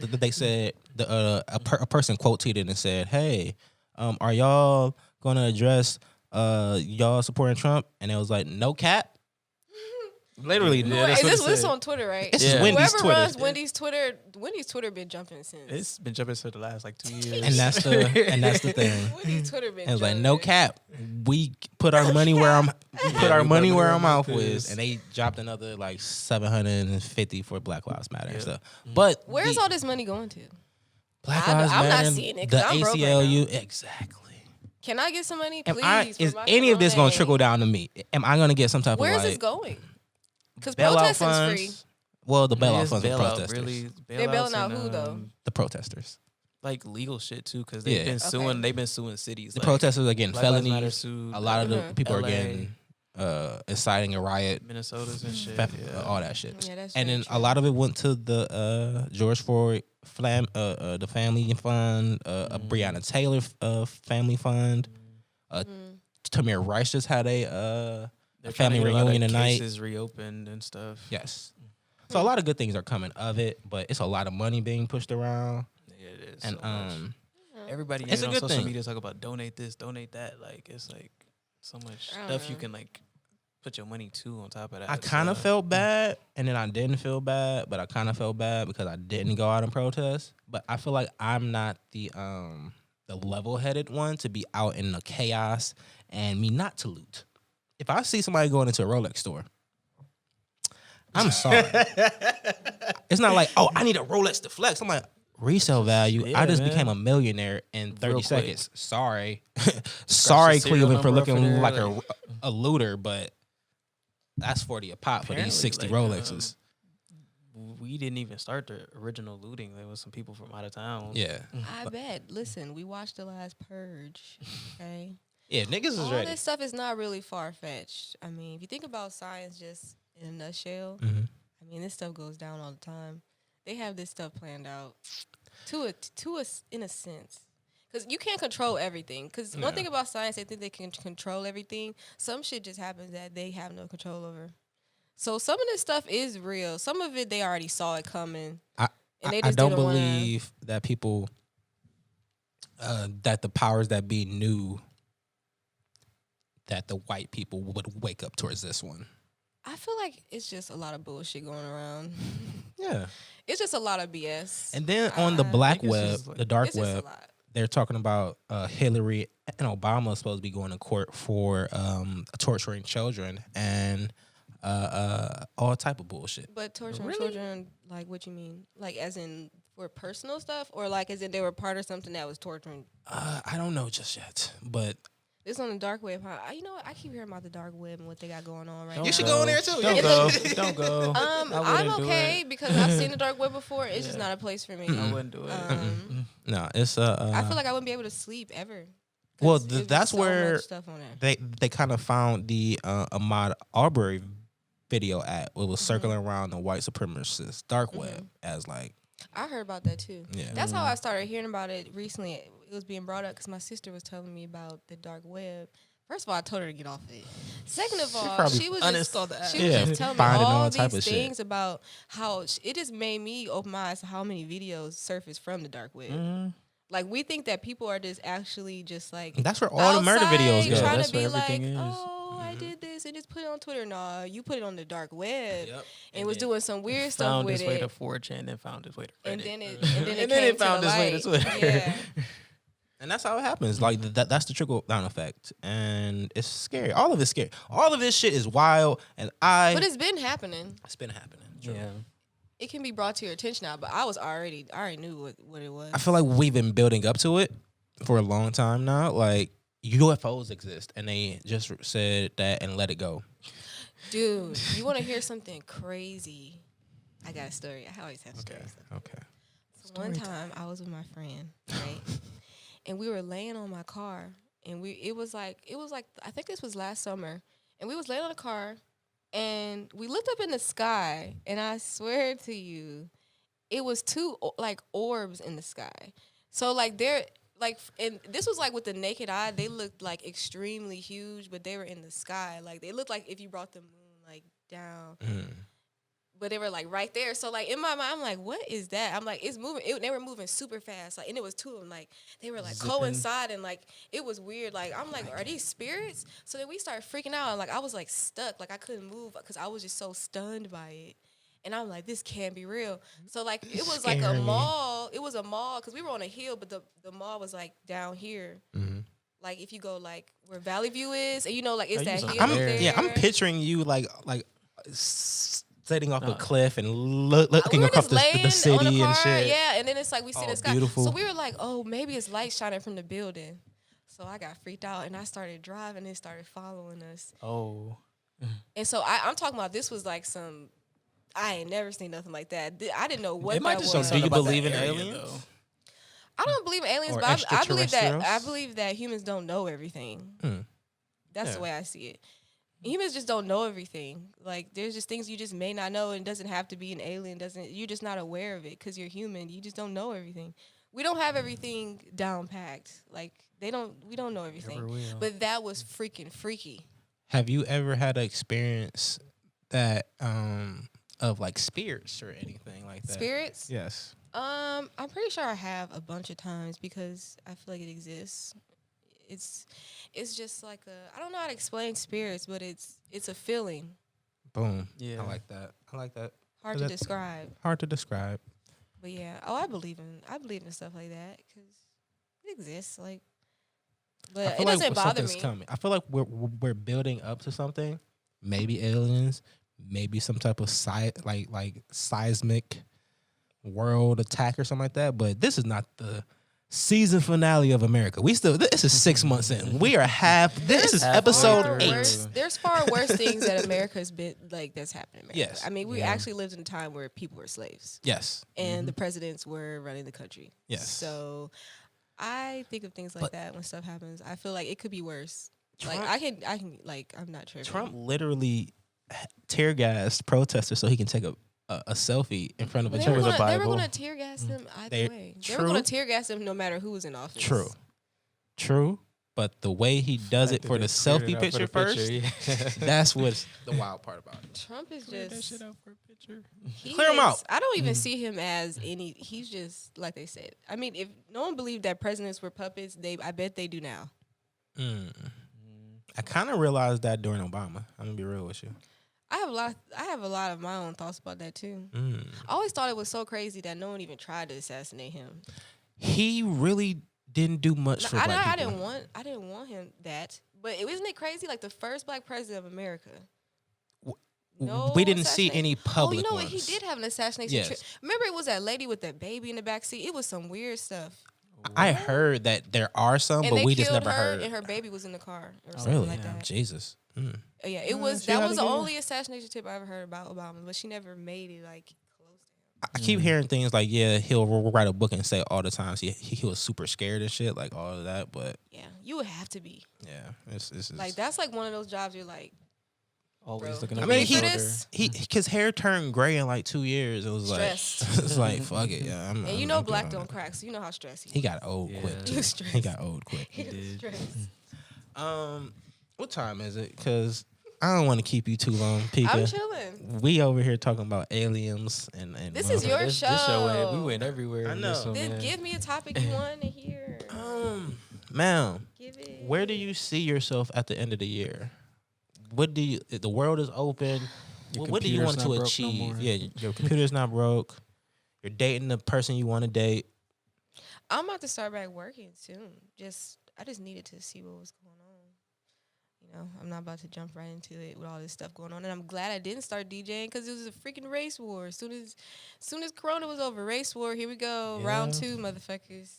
That they said a person quote tweeted and said, "Hey, are y'all gonna address y'all supporting Trump?" And it was like, "No cap." Literally, Yeah, Wait, that's what it this said. on Twitter, right? It's Yeah. Wendy's Whoever Twitter. runs Wendy's Twitter been jumping since. It's been jumping for the last like 2 years. And that's the thing. Wendy's Twitter been. It was like, jumping. no cap. We put our money where our mouth is, and they dropped another like 750 for Black Lives Matter. Yeah. So, but Where's the all this money going to? Black I'm Lives not Matter, seeing it, the 'cause I'm broke right ACLU, exactly. Can I get some money, Am please? is for my any of this going to Corona? trickle down to me? Am I going to get some type Where of is like this going? Because bailout protesting's free. funds? Well, the bailout It's funds are bailout, protesters. really. They're bailing Bailouts out and, who, though? The protesters. Like legal shit too, because they've Yeah. been suing. Okay. They've been suing cities. The like protesters are getting Black Lives Matter felonies. sued A lot of the Mhm. people are LA. getting inciting a riot, Minnesota's and shit. all that shit. Yeah, that's And very then true. a lot of it went to the George Floyd the family fund, a Breonna Taylor family fund. Tamir Rice just had a They're family trying to get a lot of reunion tonight. Cases reopened and stuff. Yes. So a lot of good things are coming of it, but it's a lot of money being pushed around. Yeah, it is. And so much. Everybody it's a on good social thing. media talk about donate this, donate that. Like it's like so much I don't stuff you know. can like put your money to on top of that. I kind of so- felt bad, and then I didn't feel bad, but I kind of felt bad because I didn't go out and protest. But I feel like I'm not the level-headed one to be out in the chaos and me not to loot. If I see somebody going into a Rolex store, I'm sorry. It's not like, oh, I need a Rolex to flex. I'm like, resale value. Yeah, I just man. became a millionaire in 30 Real quick. seconds. Sorry. Sorry, the serial Cleveland, for number off of looking there, like like- a looter, but that's 40 a pop for these 60 Apparently, Rolexes. We didn't even start the original looting. There was some people from out of town. Yeah. I bet. Listen, we watched the last Purge. Okay. Yeah, niggas is All ready. this stuff is not really far fetched. I mean, if you think about science just in a nutshell, Mhm. I mean, this stuff goes down all the time. They have this stuff planned out in a sense. Because you can't control everything. Because one thing about science, they think they can control everything. Some shit just happens that they have no control over. So some of this stuff is real. Some of it, they already saw it coming. I And they I just don't didn't wanna- believe that people, that the powers that be knew that the white people would wake up towards this one. I feel like it's just a lot of bullshit going around. Yeah. It's just a lot of BS. And then on the I black think it's web, just like- the dark it's just a web, lot. they're talking about Hillary and Obama is supposed to be going to court for torturing children and all type of bullshit. But torturing Really? children, like, what you mean? Like, as in for personal stuff, or like as in they were part of something that was torturing? I don't know just yet, but This on the dark web, huh? You know what? I keep hearing about the dark web and what they got going on right now. you should go in there too. Don't go. Don't go. I'm okay because I've seen the dark web before. It's just not a place for me. I wouldn't do it. No, it's I feel like I wouldn't be able to sleep ever. well, There's that's so where much stuff on there. they kind of found the Ahmaud Arbery video at. It was circling around the white supremacist dark web as like. I heard about that too. Yeah. That's how I started hearing about it recently. It was being brought up because my sister was telling me about the dark web. First of all, I told her to get off it. Second of all, she was uninstalled the app. she was just telling me finding all all type these of things shit. about how it just made me open my eyes to how many videos surface from the dark web. Like we think that people are just actually just like That's where all the murder videos go. trying That's to be where like, everything is. oh, I did this and just put it on Twitter. No, you put it on the dark web Yep. and was doing some weird stuff Found with his way to it. 4chan and found his way to Reddit. And then it And then came it found to the its way to light. Twitter. Yeah. And that's how it happens. Like that's the trickle down effect, and it's scary. All of it's scary. All of this shit is wild, and But it's been happening. it's been happening. True. Yeah. It can be brought to your attention now, but I already knew what it was. I feel like we've been building up to it for a long time now. Like UFOs exist, and they just said that and let it go. Dude, you want to hear something crazy? I got a story. I always have stories. Okay. So one time I was with my friend, right? And we were laying on my car, and it was like I think this was last summer, and we was laying on the car, and we looked up in the sky, and I swear to you, it was two like orbs in the sky. So like they're like, and this was like with the naked eye, they looked like extremely huge, but they were in the sky. Like they looked like if you brought the moon like down. But they were like right there. So like in my mind, I'm like, what is that? I'm like, it's moving. They were moving super fast. Like, and it was two of them. Like they were like coinciding. Like it was weird. Like I'm like, are these spirits? So then we started freaking out. And like I was like stuck. Like I couldn't move because I was just so stunned by it. And I'm like, this can't be real. So like it was like a mall. It was a mall because we were on a hill, but the mall was like down here. Like if you go like where Valley View is, and you know like it's that hill there. Yeah, I'm picturing you like setting off a cliff and looking we were across just laying the city on the car, and shit. yeah, and then it's like we see the sky. beautiful. So we were like, oh, maybe it's light shining from the building. So I got freaked out and I started driving and it started following us. Oh. And so I'm talking about this was like some, I ain't never seen nothing like that. I didn't know what It might that just was. Do you about believe that in area, aliens? though. I don't believe in aliens, Or but I extraterrestrials? believe that humans don't know everything. That's Yeah. the way I see it. Humans just don't know everything. Like there's just things you just may not know, and it doesn't have to be an alien. You're just not aware of it because you're human. You just don't know everything. We don't have everything down packed. Like we don't know everything. Never will. But that was freaking freaky. Have you ever had an experience that of like spirits or anything like that? Spirits? Yes. I'm pretty sure I have a bunch of times because I feel like it exists. It's just like I don't know how to explain spirits, but it's a feeling. Boom. Yeah. I like that. Hard to describe. Hard to describe. But yeah, I believe in stuff like that because it exists. Like, I but feel it doesn't like bother something's me. coming. I feel like we're building up to something. Maybe aliens. Maybe some type of like seismic world attack or something like that. But this is not the season finale of America. This is 6 months in. We are this is episode far 8. There's far worse things that America's been like that's happened in America. Yes. I mean, we actually lived in a time where people were slaves Yes. and the presidents were running the country. Yes. So I think of things like that when stuff happens. I feel like it could be worse. Trump- Like I can like I'm not tripping. Trump literally tear gassed protesters so he can take a selfie in front of a They church. were the gonna Bible. tear gas them either They- way. They true. were gonna tear gas them no matter who was in office. True. But the way he does it for the selfie picture first, that's what's the wild part about it. Trump is just out for a picture. Clear him out. I don't even see him as any. He's just like they said. I mean, if no one believed that presidents were puppets, I bet they do now. I kind of realized that during Obama. I'm gonna be real with you. I have a lot of my own thoughts about that too. Mm. I always thought it was so crazy that no one even tried to assassinate him. He really didn't do much for black people. I didn't want him that. But isn't it crazy? Like the first black president of America. No, we didn't see assassination. any public Oh, you know what? ones. He did have an assassination. Yes. Remember, it was that lady with that baby in the backseat. It was some weird stuff. I heard that there are some, And but they we just killed never her, heard. and her baby was in the car or something Really? like that. Jesus. Mm. Yeah, it was. she That had was to the get- only assassination tip I ever heard about Obama, but she never made it like close to him. I keep hearing things like, yeah, he'll write a book and say all the times he was super scared and shit, like all of that. But Yeah, you would have to be yeah, it's like that's like one of those jobs you're like, Always bro, looking you up mean, your ready for shoulder. this? his hair turned gray in like 2 years. It was Stressed. like it's like fuck it, yeah. And you I'm know, good black on don't it. crack, so you know how stressed He got old Yeah. quick. He Too. was stressed. He got old quick. He was did. stressed. What time is it? Because I don't want to keep you too long, I'm Pika. chilling. We over here talking about aliens and This is your This show, we show. went everywhere. I in know. This one, Then man. give me a topic you want to hear. ma'am. Give it. Where do you see yourself at the end of the year? What do you? The world is open. Your What do you want computer's to not broke no achieve? more. Yeah, your computer's not broke. You're dating the person you want to date. I'm about to start back working soon. I just needed to see what was going on. You know, I'm not about to jump right into it with all this stuff going on. And I'm glad I didn't start DJing because it was a freaking race war. As soon as Corona was over, race war. Here we go, Yeah. round 2, motherfuckers.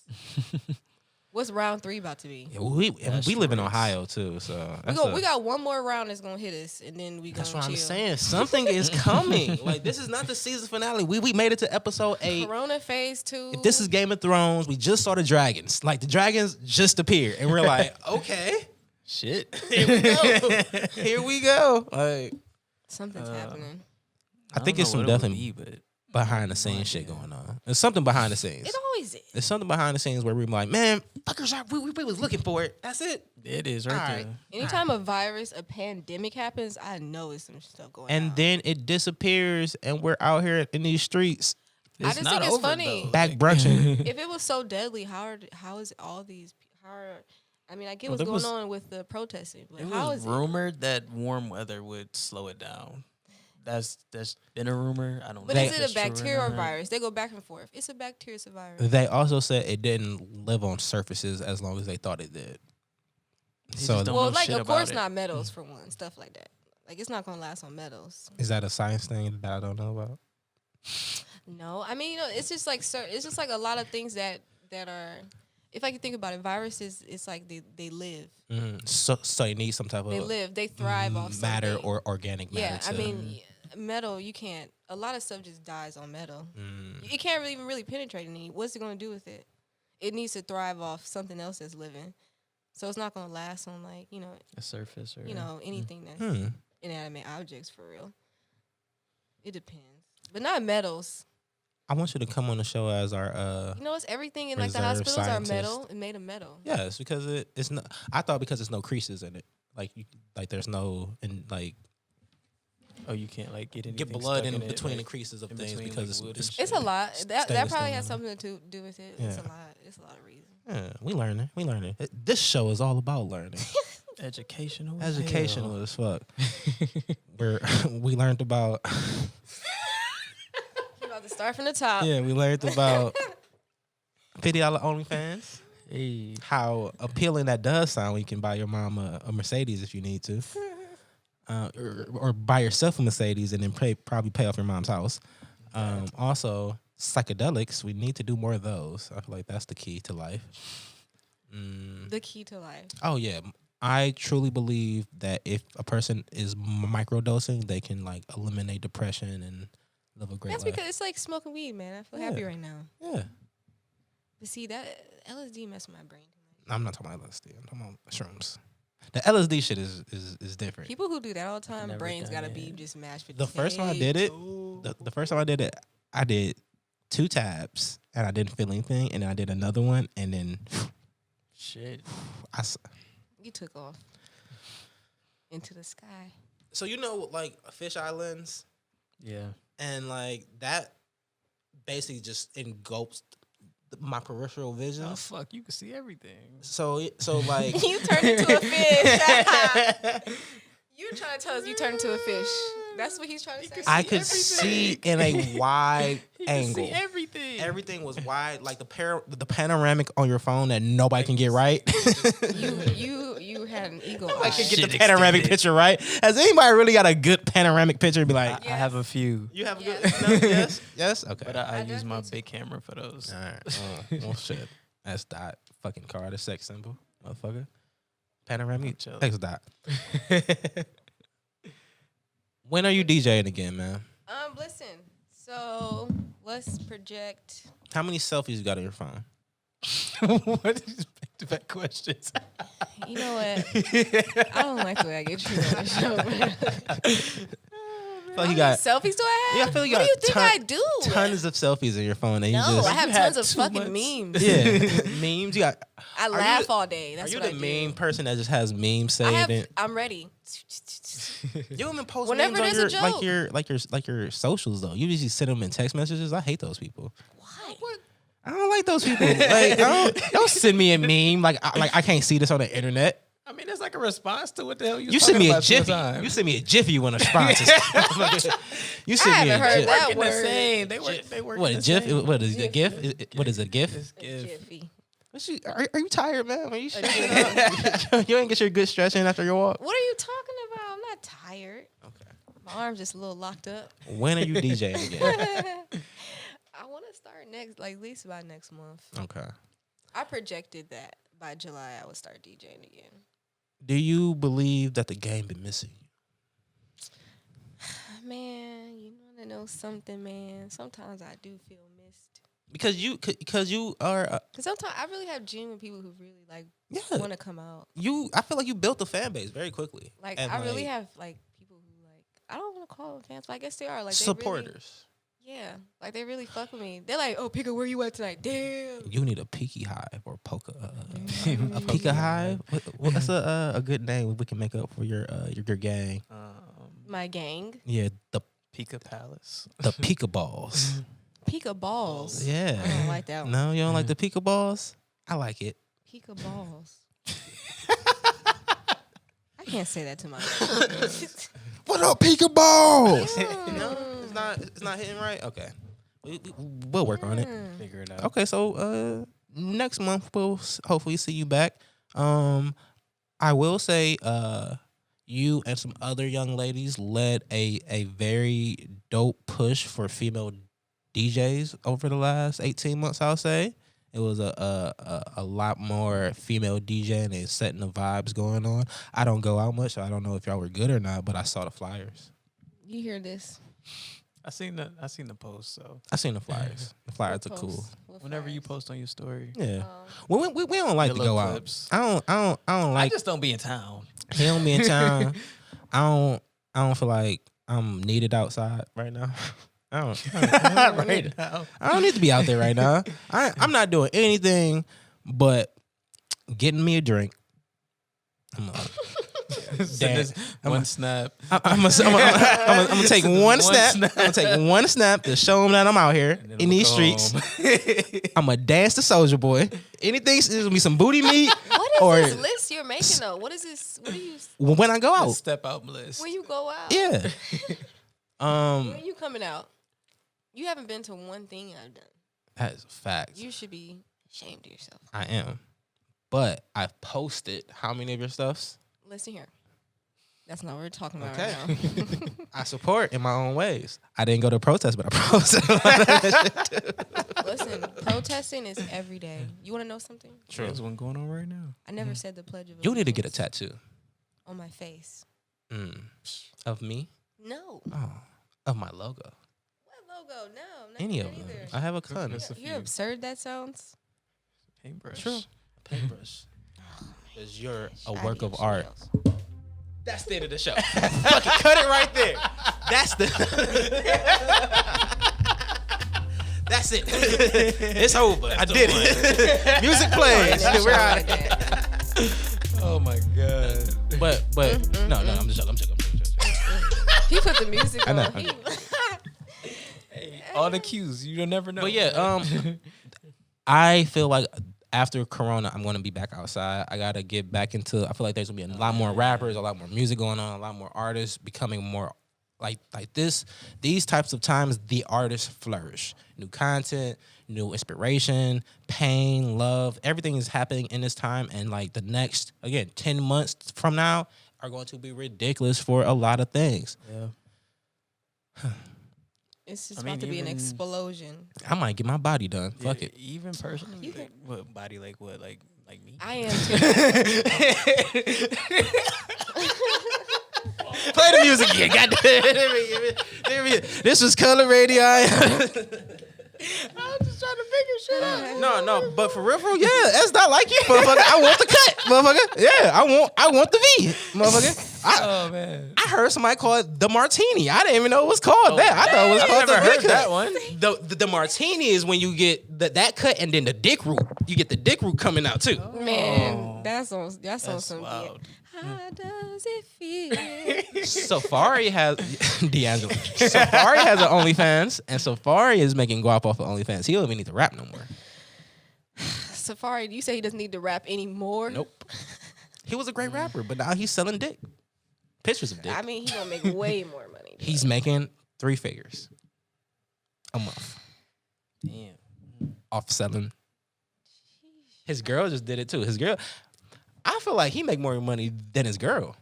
What's round 3 about to be? Yeah, we That's live in race. Ohio too, so We got one more round that's gonna hit us, and then we gonna that's what chill. I'm saying. Something is coming. Like this is not the season finale. We made it to episode 8. Corona phase 2. If this is Game of Thrones, we just saw the dragons. Like the dragons just appeared, and we're like, okay, Shit. here we go. Here we go. Like something's happening. I think it's some what it would definitely be, but behind the scenes shit going on. There's something behind the scenes. It always is. There's something behind the scenes where we're like, man, fuckers, we was looking for it. That's it. it is right All there. right. Anytime a virus, a pandemic happens, I know it's some stuff going on. And then it disappears, and we're out here in these streets I just think it's funny. back brunching. If it was so deadly, how is all these? I mean, I get Well, what's there going was- on with the protesting, but It how was is it? rumored that warm weather would slow it down. That's been a rumor. I don't But know. is if it it's a true or bacteria or not. virus? They go back and forth. It's a bacteria, it's a virus. They also said it didn't live on surfaces as long as they thought it did. just So don't Well, know like shit of course about it. not metals for one, stuff like that. Like it's not gonna last on metals. is that a science thing that I don't know about? No, I mean, you know, it's just like it's just like a lot of things that are. If I can think about it, viruses, it's like they live. So you need some type of They live. They thrive off matter something. or organic matter. Yeah, I to- mean, metal. You can't. A lot of stuff just dies on metal. It can't really even really penetrate any. What's it gonna do with it? It needs to thrive off something else that's living. So it's not gonna last on like A surface or anything that's inanimate objects for real. It depends, but not metals. I want you to come on the show as our You know, it's everything in like the reserve hospitals scientist. are metal and made of metal. yeah, it's because it's not. I thought because there's no creases in it, like there's no and like Oh, you can't like get anything get blood stuck in it, between the like, creases of in things between, because like, wood and it's shit. It's a lot. That stainless probably steel. has something to do with it. It's a Yeah. lot. It's a lot of reasons. Yeah, we learning. We learning. This show is all about learning. Educational. as Educational hell. as fuck. We learned about. We're about to start from the top. Yeah, we learned about $50 OnlyFans. Hey, How appealing that does sound when you can buy your mom a Mercedes if you need to. Or buy yourself a Mercedes and then probably pay off your mom's house. Also, psychedelics, we need to do more of those. I feel like that's the key to life. The key to life. Oh, yeah. I truly believe that if a person is microdosing, they can like eliminate depression and live a great That's life. because it's like smoking weed, man. I feel happy right now. Yeah. But see, that LSD messed with my brain too much. I'm not talking about LSD. I'm talking about shrooms. The LSD shit is different. People who do that all the time, Never brains done gotta it. be just mashed. The first time I did it, the first time I did it, I did 2 tabs and I didn't feel anything, and then I did another one, and then shit. You took off into the sky. So you know, like Fish Islands, Yeah. and like that basically just engulfs my peripheral vision. Oh fuck, you can see everything. So like You turned into a fish. You're trying to tell us you turned into a fish. That's what he's trying to say. I could see in a wide angle. See everything. Everything was wide, like the panoramic on your phone that nobody can get right. You had an eagle I eye. can get Shit the panoramic extended. picture right. Has anybody really got a good panoramic picture? And be like, I have a few, you have a good. Yes. No, yes, yes. Okay. but I I use my definitely big camera for those. All right. Well, shit. That's dot fucking car. The sex symbol, motherfucker. Panoramic. Chill. Thanks, dot. When are you DJing again, man? Listen. So let's project. How many selfies you got on your phone? What is back-to-back questions? You know what? I don't like the way I get treated on the show. I feel like you How many got selfies do I have? Yeah, I feel like you what do got you think ton- I do? tons of selfies in your phone, and you No, just I have You had tons of 2 fucking months. memes. yeah memes. You got. I you laugh the- all day. Are That's you what the I main do. person that just has memes I saved? have. And I'm ready. you don't even post Whenever memes on there's a your joke. like your socials though. You usually send them in text messages. I hate those people. Why? I don't like those people. Like, don't send me a meme. Like I can't see this on the internet. I mean, it's like a response to what the hell You send me a jiffy. jiffy. You send me a jiffy when a response is. You send I me a haven't heard GIF. that Working the word. same. They work. What the a GIF? same. What is it? A GIF? What is a GIF? It's GIF. Jiffy. Are you tired, man? Are you GIF. you ain't get your good stretch in after your walk? What are you talking about? I'm not tired. Okay. My arm's just a little locked up. When are you DJing again? I want to start next, like at least by next month. Okay. I projected that by July I would start DJing again. Do you believe that the game been missing you? Man, you want to know something, man? Sometimes I do feel missed. Because you are Cause sometimes I really have genuine people who really like yeah. want to come out. I feel like you built a fan base very quickly. Like And, I really have like people who like I don't want to call them fans, but I guess they are like they really- supporters. yeah, like they really fuck with me. They're like, "Oh, Pika, where you at tonight?" Damn. You need a Peaky Hive or Polka. A Pika Hive. What's a good name we can make up for your gang? My gang, Yeah, the Pika Palace. Pika Balls. Pika balls. Yeah. I don't like that one. No, you don't like the Pika Balls? I like it. Pika balls. I can't say that to my. What up, Pika Balls? No, it's not hitting right. Okay, we'll work on it. Figure it out. Okay, so next month we'll hopefully see you back. I will say you and some other young ladies led a very dope push for female DJs over the last 18 months. I'll say it was a lot more female DJing and setting the vibes going on. I don't go out much, so I don't know if y'all were good or not, but I saw the flyers. You hear this? I seen the post. So I seen the flyers. The flyers are What cool. post? What whenever you flyers? post on your story, Yeah. Well, we don't like Your to go little out. clips. I don't I like. just don't be in town. He don't be in town. I don't feel like I'm needed outside right now. I don't Right now. I don't need to be out there right now. I'm not doing anything but getting me a drink. Send this one snap. I'm gonna take one One snap. snap. I'm gonna take one snap to show them that I'm out here then in I'ma these go streets. home. I'm gonna dance to Soulja Boy. Anything, there's gonna be some booty meat. What is Or- this list you're making though? What is this? What do you? When I go The out. step out list. When you go out? Yeah. When you coming out? You haven't been to one thing I've done. That's facts. You should be ashamed of yourself. I am. But I've posted how many of your stuffs? Listen here. That's not what we're talking about Okay. right now. I support in my own ways. I didn't go to protest, but I posted. Listen, protesting is every day. You want to know something? True. There's one going on right now. I never said the Pledge of You need to get a Allegiance tattoo. on my face. Of me? No. Oh, of my logo. What logo? No. Not Any that of them. either. I have a ton. Just a You're few. absurd that sounds. Paintbrush. True. Paintbrush. Because you're a I work need of you art. else. That's the end of the show. Fucking cut it right there. That's the. That's it. It's over. I did it. Music plays. That's We're all out. like that. Oh my god. But no, I'm just joking. He put the music I know. on. All the cues. You'll never know. But yeah, I feel like after Corona, I'm gonna be back outside. I gotta get back into. I feel like there's gonna be a lot more rappers, a lot more music going on, a lot more artists becoming more these types of times, the artists flourish. New content, new inspiration, pain, love, everything is happening in this time. And like the next, again, 10 months from now are going to be ridiculous for a lot of things. Yeah. It's just about to be an explosion. I might get my body done. Fuck it. Even personally, like, what body, like what, like me? I am too. Play the music again. Goddamn. This was Color Radio. I was just trying to figure shit out. No, but for real, yeah, that's not like you, motherfucker. I want the cut, motherfucker. Yeah, I want the V, motherfucker. Oh man, I heard somebody call it the martini. I didn't even know it was called that. I thought it was called never the heard cut. that one. The martini is when you get that cut and then the dick root. You get the dick root coming out too. Man, that's on some. wild. How does it feel? Safari has D'Angelo. Safari has an OnlyFans, and Safari is making guap off of OnlyFans. He don't even need to rap no more. Safari, you say he doesn't need to rap anymore? Nope. He was a great rapper, but now he's selling dick. Pictures of dick. I mean, he's gonna make way more money. He's making 3 figures a month Damn. off selling. His girl just did it too. His girl, I feel like he make more money than his girl.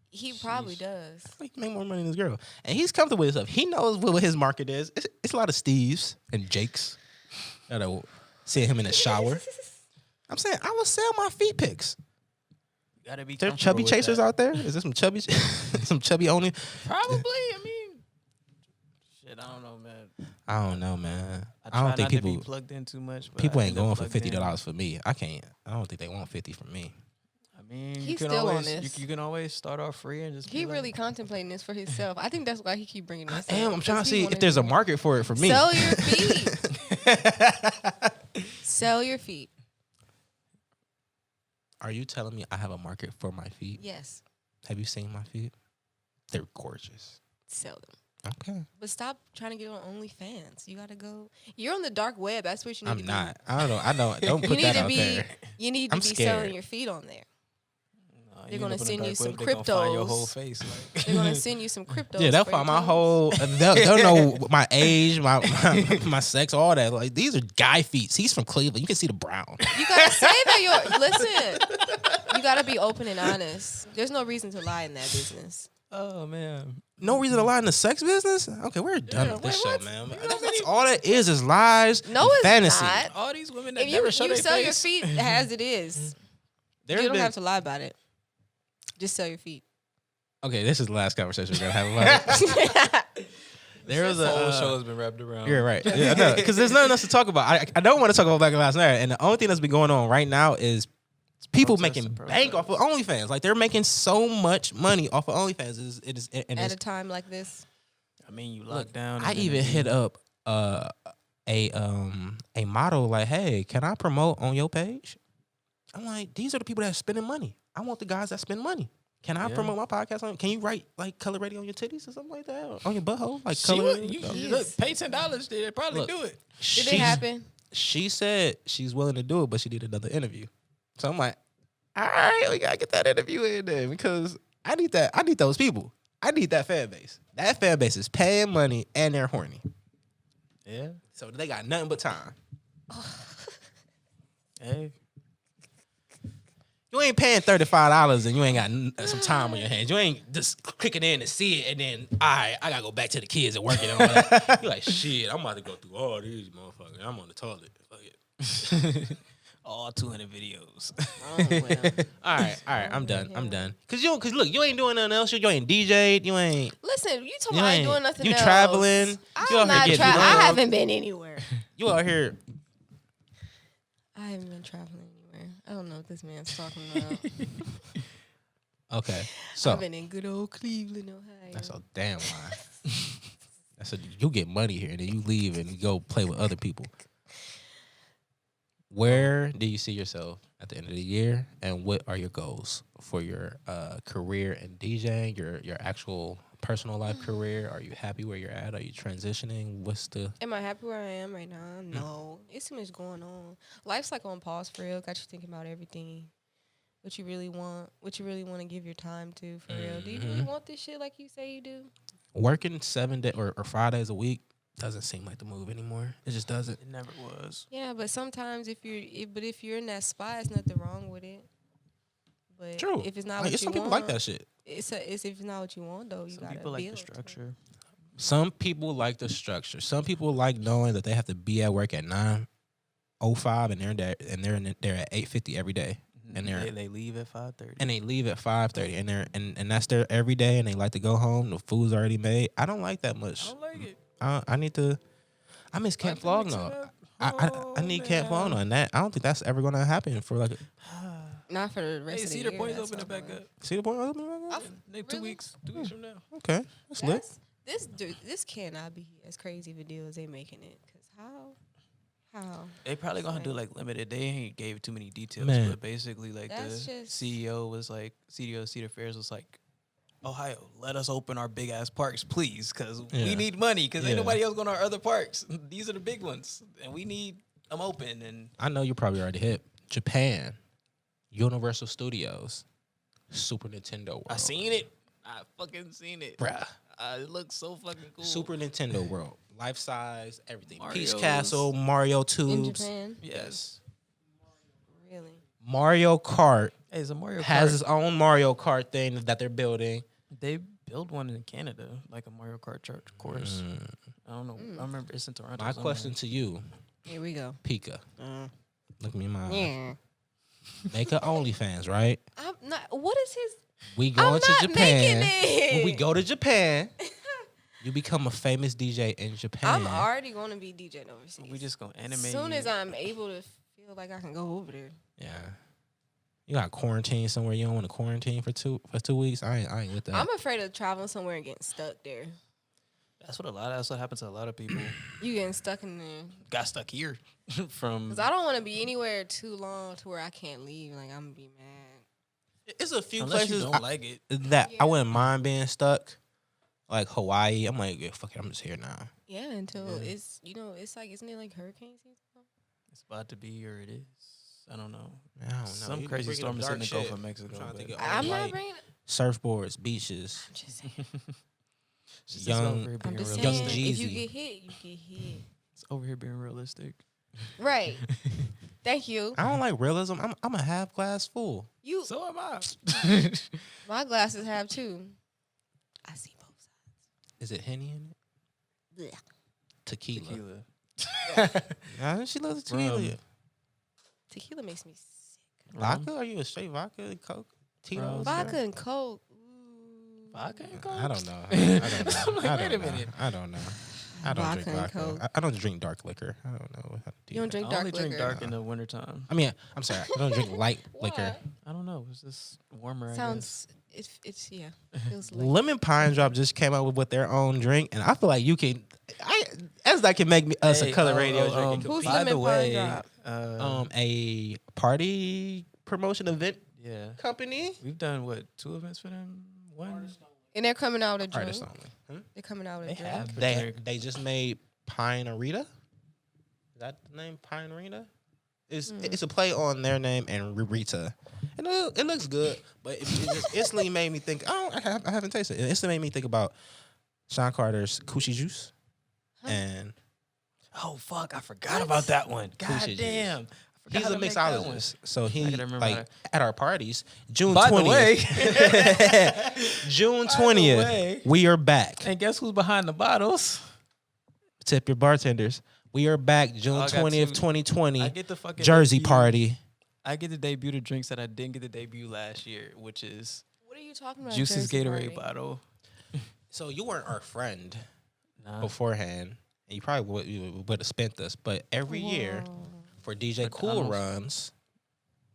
He probably does. He make more money than his girl, and he's comfortable with himself. He knows what his market is. It's a lot of Steves and Jakes that I see him in the shower. I'm saying I will sell my feet pics. Gotta be. There chubby chasers out there? Is there some chubby, some chubby only? Probably. I mean, shit. I don't know, man. I don't know, man. I don't think not people to be plugged in too much. But people I ain't end up going for plugged in. $50 for me. I can't. I don't think they want 50 from me. I mean, you He's can still on always this. you can always start off free and just. He be like, really contemplating this for himself. I think that's why he keep bringing this. Damn, up, I'm trying to 'cause he see wanna if there's a do it. market for it for me. Sell your feet. Sell your feet. Are you telling me I have a market for my feet? Yes. Have you seen my feet? They're gorgeous. Sell them. Okay. But stop trying to get on OnlyFans. You gotta go. You're on the dark web. That's what you need I'm to not. I don't. Don't You put need that to out be. there. You need to I'm be scared. selling your feet on there. nah, They're you gonna end up in send the you dark some web, they gonna find your cryptos. whole face. Like. They're gonna send you some cryptos. Yeah, they'll for find your my toes. whole. They'll know my age, my sex, all that. Like these are guy feet. He's from Cleveland. You can see the brown. You gotta say that you're. Listen. You gotta be open and honest. There's no reason to lie in that business. Oh man. No reason to lie in the sex business. Okay, we're done Yeah, with this wait, show, what? man. You know That's all it is lies. No, and it's fantasy. not. All these women that If never you show their sell your face. feet as it is, There's you don't been- have to lie about it. Just sell your feet. Okay, this is the last conversation we're gonna have about it. There was The a whole show has been wrapped around. You're right. Yeah, I know. Because there's nothing else to talk about. I don't want to talk about Black Lives Matter. And the only thing that's been going on right now is people Protest making and bank off of OnlyFans. Like they're making so much money off of OnlyFans. At a time like this, I mean, you lock down. I and even then hit up a model like, hey, can I promote on your page? I'm like, these are the people that are spending money. I want the guys that spend money. Can I Yeah. promote my podcast on? Can you write like color radio on your titties or something like that? Or on your butthole? Like She color would, radio? you look, pay $10. They'd probably Look, do it. did it happen? She said she's willing to do it, but she did another interview. So I'm like, all right, we gotta get that interview in there because I need that. I need those people. I need that fan base. That fan base is paying money and they're horny. Yeah. So they got nothing but time. Hey. You ain't paying $35 and you ain't got some time on your hands. You ain't just clicking in to see it and then, all right, I gotta go back to the kids and work it and all that. You're like, shit, I'm about to go through all these motherfuckers. I'm on the toilet. Fuck it. All 200 videos. Oh, well. All right, I'm done. Cause look, you ain't doing nothing else. You ain't DJ'd. You ain't. Listen, you told You me I ain't ain't- doing nothing you else. traveling. You I'm out here not getting traveling. I love. haven't been anywhere. You out here. I haven't been traveling anywhere. I don't know what this man's talking about. Okay, so I've been in good old Cleveland, Ohio. that's a damn lie. That's you get money here and then you leave and you go play with other people. Where do you see yourself at the end of the year, and what are your goals for your career in DJing, your actual personal life career? Are you happy where you're at? Are you transitioning? What's the... Am I happy where I am right now? No. It's too much going on. Life's like on pause for real. Got you thinking about everything. what you really want to give your time to for real. Do you really want this shit like you say you do? Working 7 days or 5 days a week doesn't seem like the move anymore. It just doesn't. It never was. Yeah, but sometimes if you're in that spot, it's nothing wrong with it. But True. if it's not Like, what you some want, people like that shit. It's if it's not what you want though, you Some gotta people like the build. structure. Some people like the structure. Some people like knowing that they have to be at work at 9:05 and they're there at 8:50 every day. And they leave at 5:30. And they leave at 5:30 and and that's their every day and they like to go home. The food's already made. I don't like that much. I don't like it. I miss Camp Like to mix Flogno. it up. I need Camp Flogno and that I don't think that's ever gonna happen for like Not for the rest Hey, of the Cedar year. Point's that's opening not back fun. up. see the point. Like 2 Really? weeks. 2 weeks from now. Okay, that's lit. This cannot be as crazy of a deal as they making it. Cause how? They probably gonna do like limited. They ain't gave too many details, Man. but basically like That's the just- CEO was like, CDO of Cedar Fairs was like, Ohio, let us open our big ass parks, please, because Yeah. we need money, because Yeah. ain't nobody else going to our other parks. These are the big ones, and we need them open. And I know you probably already hit Japan, Universal Studios, Super Nintendo World. I seen it. I fucking seen it. Bruh. It looks so fucking cool. Super Nintendo World, life size, everything. Peach Marios. Castle, Mario In tubes. Japan, Yes. really? Mario Kart Hey, it's a Mario Kart. has its own Mario Kart thing that they're building. They built one in Canada, like a Mario Kart church course. I don't know. I remember it's in Toronto. My somewhere. question to you, Here we go. Pika, look me in my eye. Yeah. Make a OnlyFans, right? I'm not. What is his? We I'm going to not Japan. making it. When we go to Japan, you become a famous DJ in Japan. I'm already going to be DJing overseas. We just gonna animate. as soon you. as I'm able to feel like I can go over there. Yeah. You got quarantine somewhere you don't want to quarantine for 2 weeks. I ain't with that. I'm afraid of traveling somewhere and getting stuck there. That's what happens to a lot of people. You getting stuck in there. Got stuck here from. Because I don't want to be anywhere too long to where I can't leave. Like, I'm going to be mad. It's a few Unless places you don't like it. that I Yeah. wouldn't mind being stuck. Like Hawaii. I'm like, yeah, fuck it, I'm just here now. Yeah, until it's, it's like, isn't it like hurricane season? It's about to be, or it is. I don't know. I don't know. Some You crazy bringing up storm is in dark the shit. Gulf of Mexico. I'm trying to but- think of I'm not like bringing it. surfboards, beaches. I'm just saying. It's just Young- over here I'm being just Young saying. realistic. If you Jeezy. get hit, you get hit. It's over here being realistic. Right. Thank you. I don't like realism. I'm a half glass full. You. So am I. My glasses have too. I see both sides. Is it Henny in it? Blech. Tequila. Tequila. Nah, she loves tequila. Rum. Tequila makes me sick. Vodka? Are you a straight vodka and Coke? Tito's? Vodka and Coke. Ooh. Vodka and Coke? I don't know. I don't know. I'm like, I wait don't a minute. know. I don't know. I don't Vodka drink and vodka. Coke. I don't drink dark liquor. I don't know. How to do You don't that. drink I dark only drink liquor. dark in the wintertime. I mean, I'm sorry. I don't drink light liquor. I don't know. It's just warmer, I guess. Sounds. It's yeah. Feels like Lemon Pine Drop just came out with their own drink, and I feel like you can. As that can make me us a color radio drink. and Who's compete. By the Lemon Pine way, Drop? A party promotion event yeah, company. we've done what 2 events for them. One. and they're coming out with a drink. Artist only. Hmm? They're coming out with They a drink. have. They just made Pine Arita. Is that the name? Pine Arita? It's a play on their name and Rita. And it looks good, but it just instantly made me think, I haven't tasted it. It instantly made me think about Sean Carter's Coochie Juice. And Oh fuck! I forgot about that one. God Coochie damn! I forgot he's how a to make that one. mixologist. So he, gotta remember how like, at our parties, June By the 20th. way, June By the 20th, way. we are back. and guess who's behind the bottles? Tip your bartenders. We are back June I got 20th, two- 2020. I get the fucking Jersey debut. party. I get to debut the drinks that I didn't get to debut last year, which is What are you talking about? Juice's Jersey Gatorade party? bottle. So you weren't our friend Nah. beforehand, and you probably would have spent this. But every year Whoa. for DJ For Cool Donald's. Runs,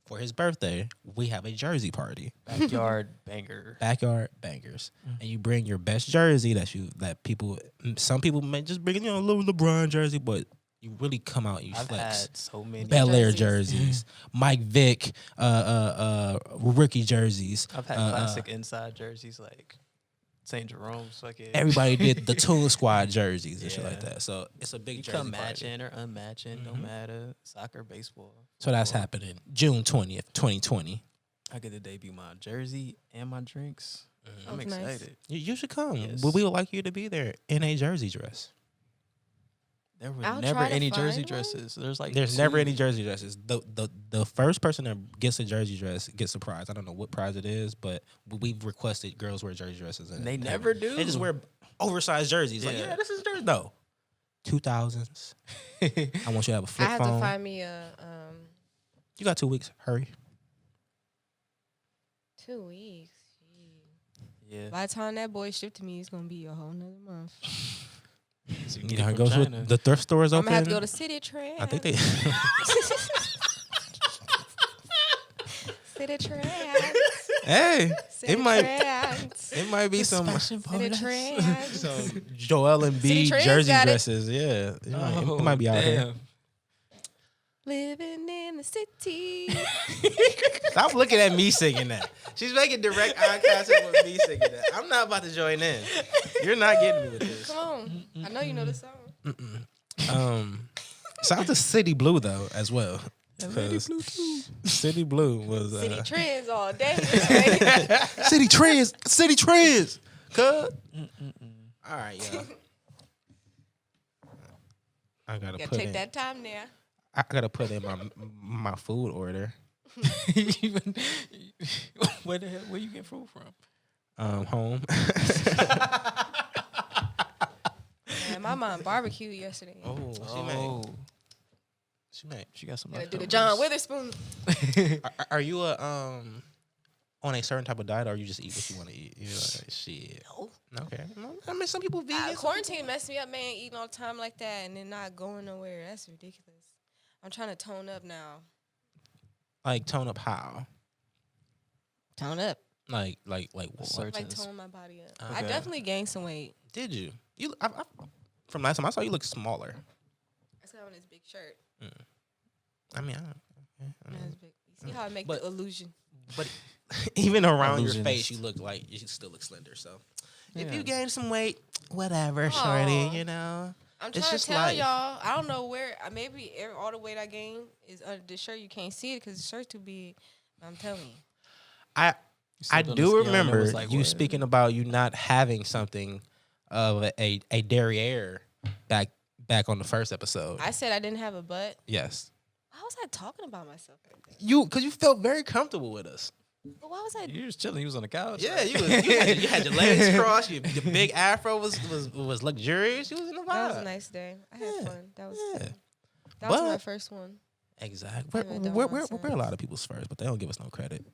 for his birthday, we have a Jersey party, Backyard banger. backyard bangers, and you bring your best jersey that people. Some people may just bring a little LeBron jersey, but you really come out, you I've flex. had so many. Bel Air jerseys. jerseys, Mike Vick, rookie jerseys. I've had classic inside jerseys like St. Jerome's. Fucking Everybody did the Toon Squad jerseys and shit like Yeah. that. So it's a big you jersey come party. matching or unmatching, don't matter. Soccer, baseball. So that's football. happening June 20th, 2020. I get to debut my jersey and my drinks. I'm That's nice. excited. You should come. Yes. We would like you to be there in a jersey dress. There were I'll never try to any find jersey one. dresses. There's never any jersey dresses. The first person that gets a jersey dress gets a prize. I don't know what prize it is, but we've requested girls wear jersey dresses. And They never do. They just wear oversized jerseys. Like, Yeah. yeah, this is jersey. No. 2000s. I want you to have a flip I have phone. to find me a You got 2 weeks. Hurry. 2 weeks. Gee. Yeah. By the time that boy shipped to me, it's gonna be a whole nother month. So You get know, it it from goes China. with the thrift stores I'm open. gonna have to go to City Trend. I think they. City Trend. Hey, City it might. Trend. It might be some City Trend. some Joel and B City Trends jersey got it. dresses. Yeah, it might be out here. Living in the city. Stop looking at me singing that. She's making direct eye contact with me singing that. I'm not about to join in. You're not getting me with this. Come on. I know you know the song. Shout out to City Blue though as well. City Blue too. City Blue was City Trends all day. City Trends. City Trends. Cuz. All right, yo. I gotta Gotta put take in. that time there. I gotta put in my food order. Even where the hell? Where you get food from? Home. Man, my mom barbecued yesterday. She got some. Gotta do the leftovers. John Witherspoon. Are you on a certain type of diet, or you just eat what you want to eat? You know, like, shit. No. Okay. I mean, some people vegan. Quarantine messed me up, man. Eating all the time like that and then not going nowhere. That's ridiculous. I'm trying to tone up now. Like tone up how? Tone up. Like what? Certain- Like tone my body up. I Okay. definitely gained some weight. Did you? From last time I saw you look smaller. That's on this big shirt. I mean, That's big. You see how I make But- the illusion? but even around your Illusionist. face, you look like you still look slender. So if Yeah. you gain some weight, whatever, shorty. Aw. You know. I'm It's trying to just tell life. y'all. I don't know where. Maybe all the weight I gained is under the shirt. You can't see it because the shirt's too big. I'm telling you. I Stepped on the do scale and it remember was like, you what? speaking about you not having something of a derriere back on the first episode. I said I didn't have a butt. Yes, Why was I talking about myself like that? because you felt very comfortable with us. But why was I? You was chilling. You was on the couch. Yeah, you had your legs crossed. Your big afro was luxurious. You was in the vibe. That was a nice day. I had Yeah, fun. That was yeah. fun. That was my But- first one. Exactly. Haven't done We're one a lot of people's first, but they don't give us no credit.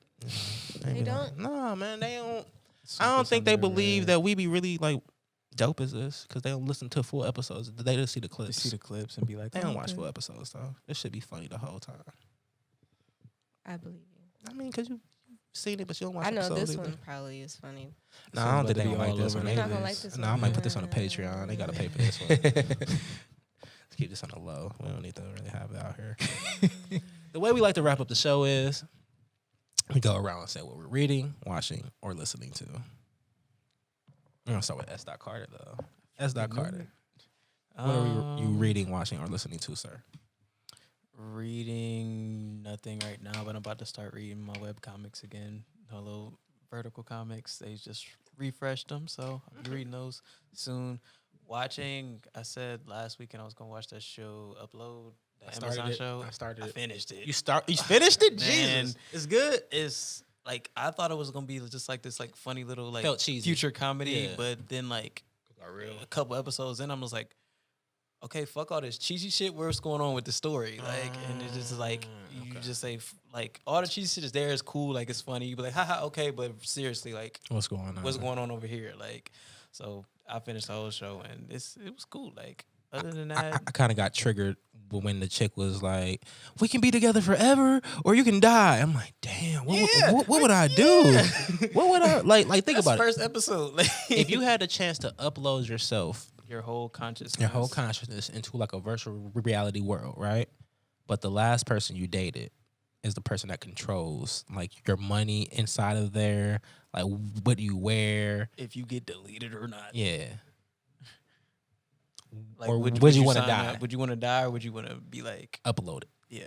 They don't? No, man, they don't. I don't think they believe that we be really like dope as this because they don't listen to full episodes. They just see the They clips. see the clips and be like, They "Oh, don't watch okay." full episodes though. This should be funny the whole time. I believe you. I mean, because you've seen it, but you don't watch I know episodes this either. one probably is funny. No, I don't think they Somebody gonna like all this over one. They're not either. gonna like this No, I one. might put this on a Patreon. They gotta pay for this one. Let's keep this on the low. We don't need to really have it out here. The way we like to wrap up the show is we go around and say what we're reading, watching, or listening to. We're gonna start with S. Carter though. S. Carter. What are you reading, watching, or listening to, sir? Reading nothing right now, but I'm about to start reading my web comics again. The little vertical comics. They just refreshed them, so I'll be reading those soon. Watching, I said last weekend I was gonna watch that show, Upload, the Amazon show. I started I it. finished it. You finished it? Man. Jesus. It's good. It's like I thought it was gonna be just like this, like funny little like Felt cheesy. future comedy, Yeah. but then like Real. a couple episodes in, I'm just like, okay, fuck all this cheesy shit. What's going on with the story? Like, and it's just like you just say like all the cheesy shit is there. It's cool, like it's funny. You be like, haha, okay, but seriously, like, What's going on? what's going on over here? Like, so I finished the whole show and it was cool. Like, other than that, I kind of got triggered when the chick was like, "We can be together forever, or you can die." I'm like, "Damn, what would I do? What would I like? Like, think that's about first episode. Like, it. If you had the chance to upload yourself, your whole consciousness, into like a virtual reality world, right? But the last person you dated is the person that controls like your money inside of there, like what you wear. if you get deleted or not. Yeah. Like, Or would you wanna sign die? up? Would you want to die, or would you want to be like, Upload it. yeah?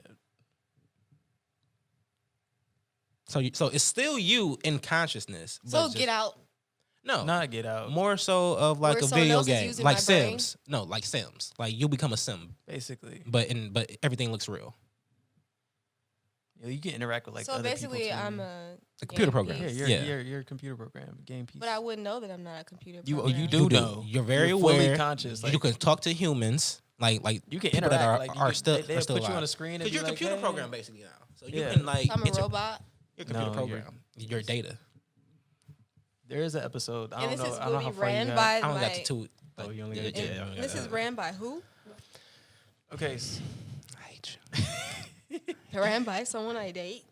So it's still you in consciousness. But So just, Get Out. No, Not Get Out. more so of like Where a someone video else is game, using like my brain? Sims. No, like Sims. Like you become a Sim, Basically. but everything looks real. Yeah, you can interact with like So other basically, people too. I'm A computer game program. piece. Yeah, Yeah. you're a computer program, game piece. But I wouldn't know that I'm not a computer You program. do know. You're very You're aware. fully conscious. You like, can talk to humans. Like you can people interact. that like, are still they'll still put you on alive. a screen and Because be you're a like, computer hey. program basically now. So you Yeah. can like So I'm a robot. You're a computer No, program. Your data. There is an episode. I And don't this know. is I don't know will how be far you ran got. by I only got my. to two. Oh, you only yeah, got two. yeah, This is ran by who? Okay, I hate you. Ran by someone I date.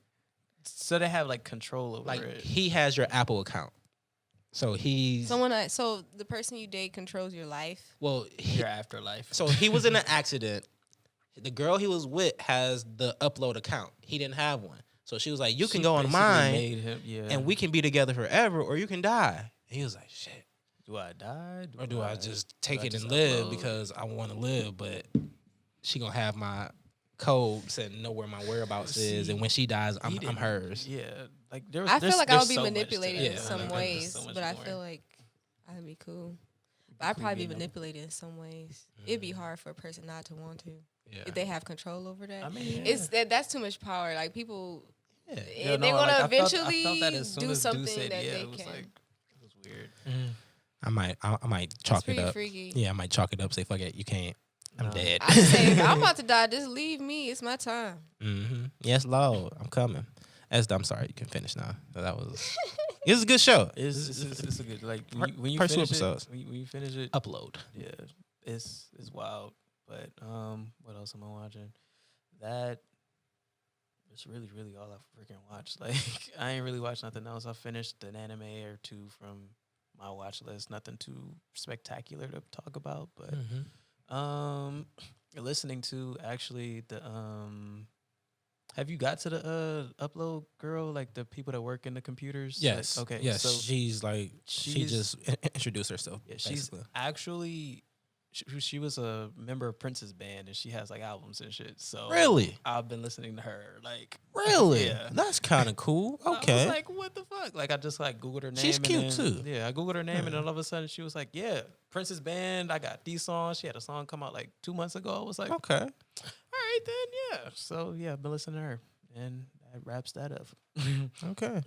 so they have like control over Like it. he has your Apple account, so he's So the person you date controls your life. well. Your afterlife. So he was in an accident. The girl he was with has the upload account. He didn't have one. So she was like, you can She go on basically mine made him, yeah. and we can be together forever or you can die. And he was like, shit. Do I die? Or do I just take I it just and live upload? because I want to live, but she going to have my codes and know where my whereabouts is. And when she dies, He I'm didn't- hers. Yeah, like there's. I feel like I would be so much to manipulated it. in Yeah, some Like, there's ways, so much but I more. feel like I'd be cool. But I'd probably be Creepy, no? manipulated in some ways. It'd be hard for a person not to want to Yeah. if they have control over that. I mean, It's that's too much power. Like people, Yeah. Yeah, they're no, gonna like, I eventually felt that as soon do as Deuce something said, that yeah, they it was can. like, it was weird. I might chalk That's it pretty up. freaky. Yeah, I might chalk it up. Say fuck it, you can't. I'm No. dead. I just say if I'm about to die, just leave me. It's my time. Mm-hmm. Yes, Lord, I'm coming. I'm sorry, you can finish now. That was. It was a good show. It's a good like when you First two finish episodes. it. When you finish it, Upload. yeah, it's wild. But what else am I watching? That it's really all I freaking watched. Like I ain't really watched nothing else. I finished an anime or two from my watch list. Nothing too spectacular to talk about, but listening to actually the have you got to the upload girl, like the people that work in the computers? Yes. Like, okay. Yes. So she's like she she's- just introduced herself. yeah, she's basically. actually she was a member of Prince's band and she has like albums and shit. So Really? I've been listening to her. Like Really? Yeah. That's kind of cool. I Okay. was like, what the fuck? Like I just like Googled her name. She's and cute, then- too. Yeah, I Googled her name and then all of a sudden she was like, yeah, Prince's band. I got these songs. She had a song come out like 2 months ago. I was like, Okay. all right then, yeah. So yeah, I've been listening to her, and that wraps that up. Okay.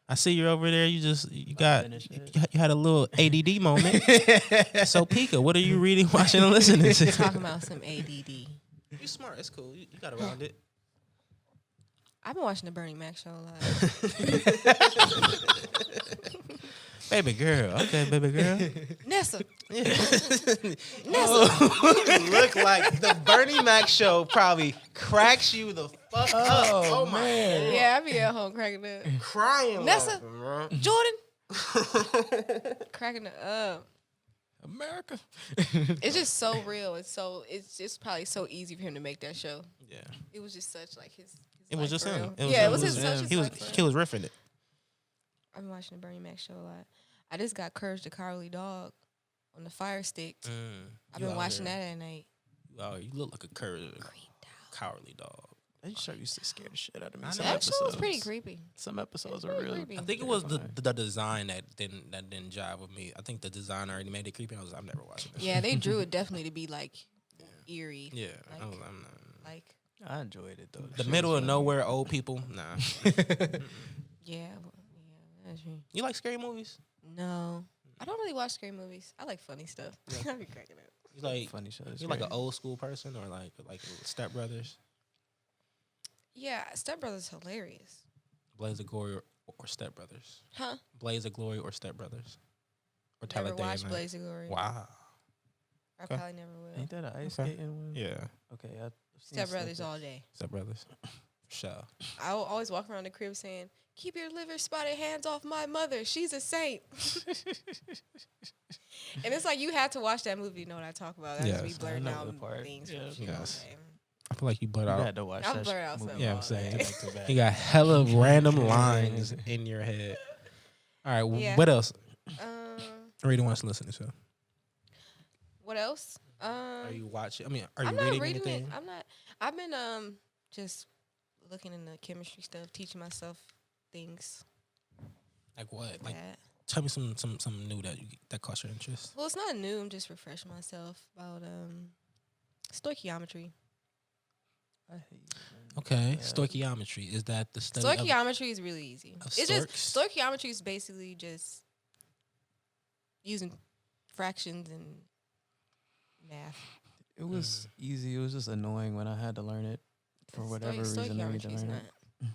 I see you're over there. You finish it. you had a little ADD moment. So Pika, what are you reading, watching, and listening to? Talking about some ADD. You smart. It's cool. You got around it. I've been watching the Bernie Mac show a lot. Baby girl. Okay, baby girl. Nessa. Yeah. Nessa. Look like the Bernie Mac show probably cracks you the fuck up. Oh my God. Yeah, I be at home cracking up. Crying. Nessa. laughing, bro. Jordan. Cracking it up. America. It's just so real. It's just probably so easy for him to make that show. Yeah. It was just such like his It was life just for him. real. It Yeah, it him. was his such his He was life for he real. was riffing it. I've been watching the Bernie Mac show a lot. I just got Courage the Cowardly Dog on the Fire Stick. I've been watching that at night. Oh, you look like a cowardly dog. That show used to scare the shit out of me. I Some know. That show was pretty episodes- creepy. Some episodes are Really real. creepy. I think it was the terrifying. design that didn't jive with me. I think the design already made it creepy. I'm never watching this. Yeah, they drew it definitely to be like eerie. Yeah. Like- I'm not. Like, I enjoyed it though. The middle of nowhere old people. Nah. yeah, that's true. You like scary movies? No, I don't really watch scary movies. I like funny stuff. I be cracking up. You like funny shows. you like an old school person or like Step Brothers, Yeah, Step Brothers hilarious. Blaze of Glory or Step Brothers, Huh? Blaze of Glory or Step Brothers, or Never Talladega watched Nights? Blaze of Glory. Wow. I Okay. probably never will. Ain't that an ice Okay. skating one? Yeah. Okay. I've seen Step Brothers snippets. all day. Step Brothers. For sure. I will always walk around the crib saying, "Keep your liver spotted hands off my mother. She's a saint." And it's like you have to watch that movie to know what I talk about. That's Yes, me I blurting know out the part. things. Yeah. From Yes. okay. I feel like you blurt You out. had to watch I'll that blur out movie something. Yeah, I'm all saying. day, back to back. You got hella random lines in your head. All right. Yeah. What else? Reading, Watching, listening to? what else? Are you watching? I mean, are you I'm not reading reading anything? it. I'm not. I've been just looking into chemistry stuff, teaching myself things. Like what? Like Like that. tell me some new that caught your interest. Well, it's not new. I'm just refreshing myself about stoichiometry. I hate Okay, stoichiometry, is that the study of Stoichiometry is really easy. of It's just storks? stoichiometry is basically just using fractions and math. It was easy. It was just annoying when I had to learn it for whatever reason I need to Stoichiometry is learn not. it.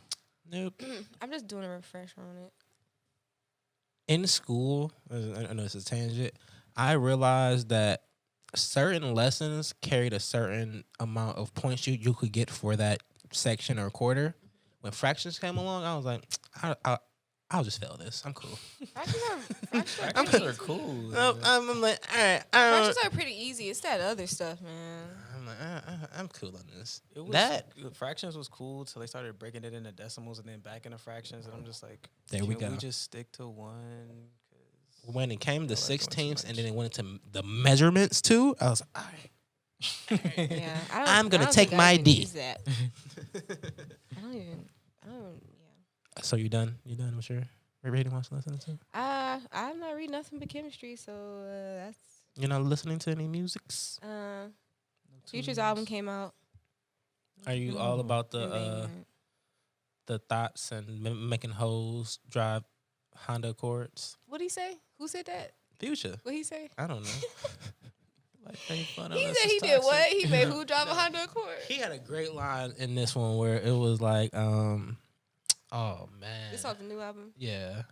Nope. I'm just doing a refresher on it. In school, I know it's a tangent. I realized that certain lessons carried a certain amount of points you could get for that section or quarter. When fractions came along, I was like, I'll just fail this. I'm cool. Fractions are cool. I'm like, all right. Fractions are pretty easy. It's that other stuff, man. I'm like, I'm cool on this. It was, fractions was cool till they started breaking it into decimals and then back into fractions, and I'm just like, There we can go. we just stick to one? When it came to that's doing too 16ths and much. then it went into the measurements too, I was like, all right. Yeah, I'm gonna I don't take think my I even D. use that. Yeah. So you done? You done with your reading, watching, listening to? I'm not reading nothing but chemistry, so that's. You're not listening to any musics? Future's album came out. Are you all about Really the thoughts and making hoes drive Honda Accords? What'd he say? Who said that? Future. What'd he say? I don't know. He said he did what? He made who drive a Honda Accord? He had a great line in this one where it was like, oh man. This off the new album? Yeah.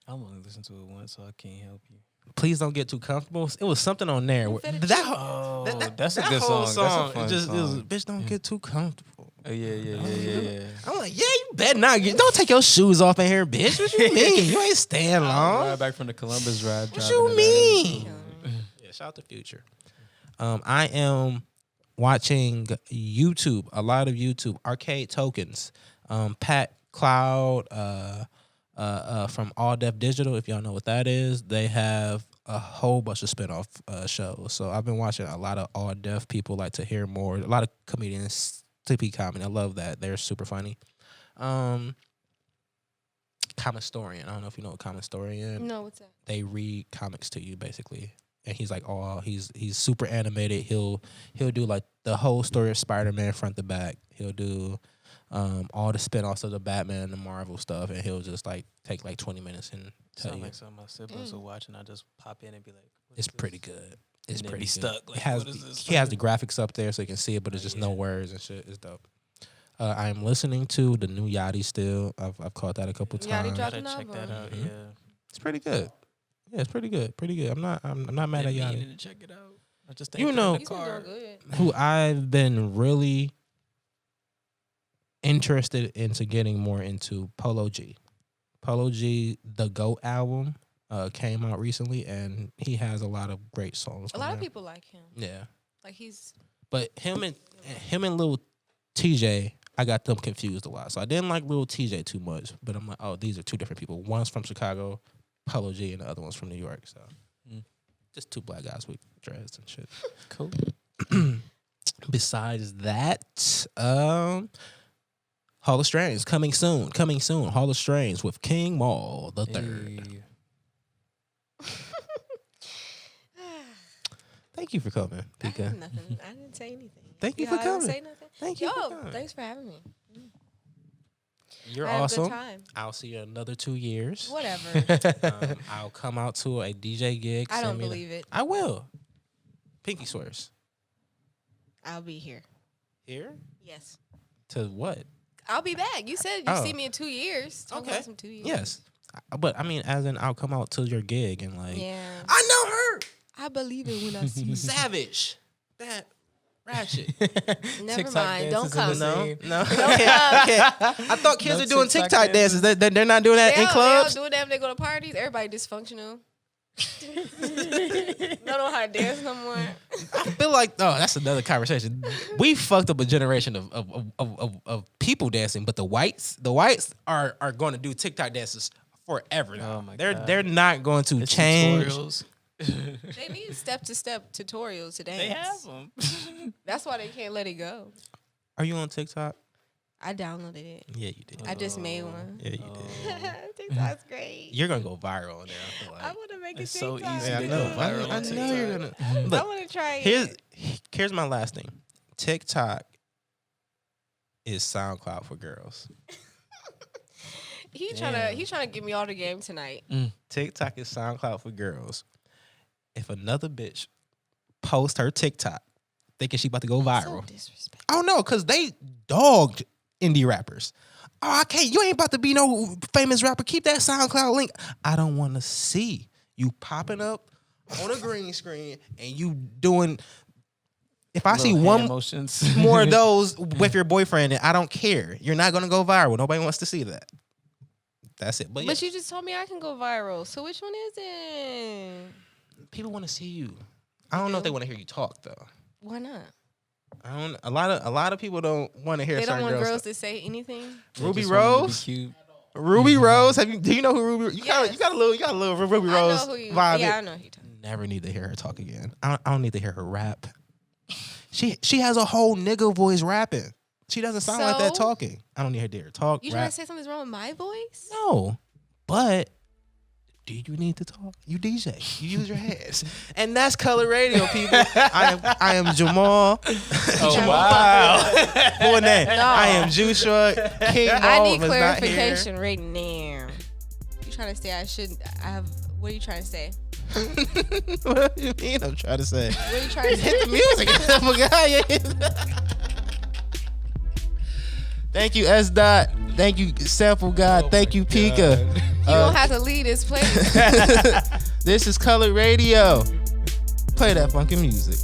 I'm only listened to it once, so I can't help you. Please don't get too comfortable. It was something on there. Where, That's a good whole song. That's a fun it was, song. bitch, don't get too comfortable. Oh, yeah. I'm like, yeah, you better not get. Don't take your shoes off in here, bitch. What you mean? You ain't staying long. Right back from the Columbus ride. What you mean? Yeah, shout out to Future. I am watching YouTube, a lot of YouTube, Arcade Tokens, Pat Cloud, from All Def Digital. If y'all know what that is, they have a whole bunch of spinoff shows. So I've been watching a lot of All Def people like to hear more. A lot of comedians, TP comedy. I love that. They're super funny. Comicstorian. I don't know if you know what Comicstorian. No, what's that? They read comics to you basically. And he's like, he's super animated. He'll do like the whole story of Spider-Man front to back. He'll do all the spinoffs of the Batman and the Marvel stuff, and he'll just like take like 20 minutes and tell Sound you. like something my siblings will watch, and I just pop in and be like, what It's is this? pretty good. It's And then pretty be good. stuck. Like, It has what is this? he has the graphics up there so you can see it, but it's just no words and shit. It's dope. I am listening to the new Yachty still. I've caught that a couple Yachty times. dropped Gotta an check that album. out. Mhm. Yeah. It's pretty good. Yeah, it's pretty good. Pretty good. I'm not mad at Been Yachty. meaning to check it out. I just You ain't know- put it in He's the been car. doing good. Who I've been really interested into getting more into, Polo G. Polo G, the GOAT album came out recently, and he has a lot of great songs. A on lot of there. people like him. Yeah, Like he's but him and Lil TJ, I got them confused a lot. So I didn't like Lil TJ too much, but I'm like, oh, these are two different people. One's from Chicago, Polo G, and the other one's from New York. So just two black guys with dreads and shit. Cool. Besides that, Hall of Strains coming soon. Hall of Strains with King Maul the Third. Hey. Thank you for coming, I Pika. have nothing. I didn't say anything. Thank you See for how I don't coming. Say nothing? Thank you for Yo, coming. thanks for having me. You're I had a awesome. good time. I'll see you in another 2 years. Whatever. I'll come out to a DJ gig. I send don't me the- believe it. I will. Pinky swears. I'll be here. Here? Yes. To what? I'll be back. You said you Oh. see me in 2 years. Talk Okay. about some 2 years. Yes. But I mean, as in, I'll come out to your gig and like, Yeah. I know her. I believe it when I see you. Savage. That ratchet. Never TikTok mind. Don't dances in come. the No, scene. no. Okay. I thought kids No are doing TikTok TikTok dances. They're not doing that in They clubs. don't do that when they go to parties. Everybody dysfunctional. They don't know how to dance no more. I feel like that's another conversation. We fucked up a generation of people dancing, but the whites are going to do TikTok dances forever now. Oh my they're God. not going to It's change. tutorials. They need step-to-step tutorials to dance. They have them. That's why they can't let it go. Are you on TikTok? I downloaded it. Yeah, you did. I just made one. Yeah, you did. TikTok's great. You're gonna go viral on there. I feel I like. want to make It's a so TikTok. easy Yeah, I to know. go viral I on know you're TikTok. gonna. I Look, want to try it. here's my last thing. TikTok is SoundCloud for girls. He trying to give me all the game tonight. TikTok is SoundCloud for girls. If another bitch post her TikTok thinking she about to go So viral, disrespectful. I don't know, cause they dogged indie rappers. Oh, I can't. You ain't about to be no famous rapper. Keep that SoundCloud link. I don't want to see you popping up on a green screen and you doing. If I see Little one hand motions. more of those with your boyfriend, and I don't care. You're not gonna go viral. Nobody wants to see that. That's it. But But yeah, you just told me I can go viral. So which one is it? people want to see you. I don't know if they want to hear you talk though. Why not? I don't. A lot of people don't want to hear. They don't certain want girls stuff. to say anything. Ruby Just want them to be Rose. cute. Ruby Rose. Do you know who Ruby? You Yes. got a little Ruby I Rose know who you. vibe. Yeah, I know who you talking. Never need to hear her talk again. I don't need to hear her rap. She has a whole nigga voice rapping. She doesn't sound like that So? talking. I don't need to hear her talk. You trying Rap. to say something's wrong with my voice? No, but do you need to talk? You DJ. You use your hands, and that's Color Radio, people. I am Jamal. Oh, wow. Full name. No. I am Jushua. King I Ball need was not here. clarification right now. You trying to say I shouldn't? I have. What are you trying to say? What do you mean? I'm trying to say. What are you trying to say? Hit the music. I forgot. Thank you, S. Dot. Thank you, Sample God. Oh Thank my you, Pika. God. You gonna have to leave this place. This is Color Radio. Play that funky music.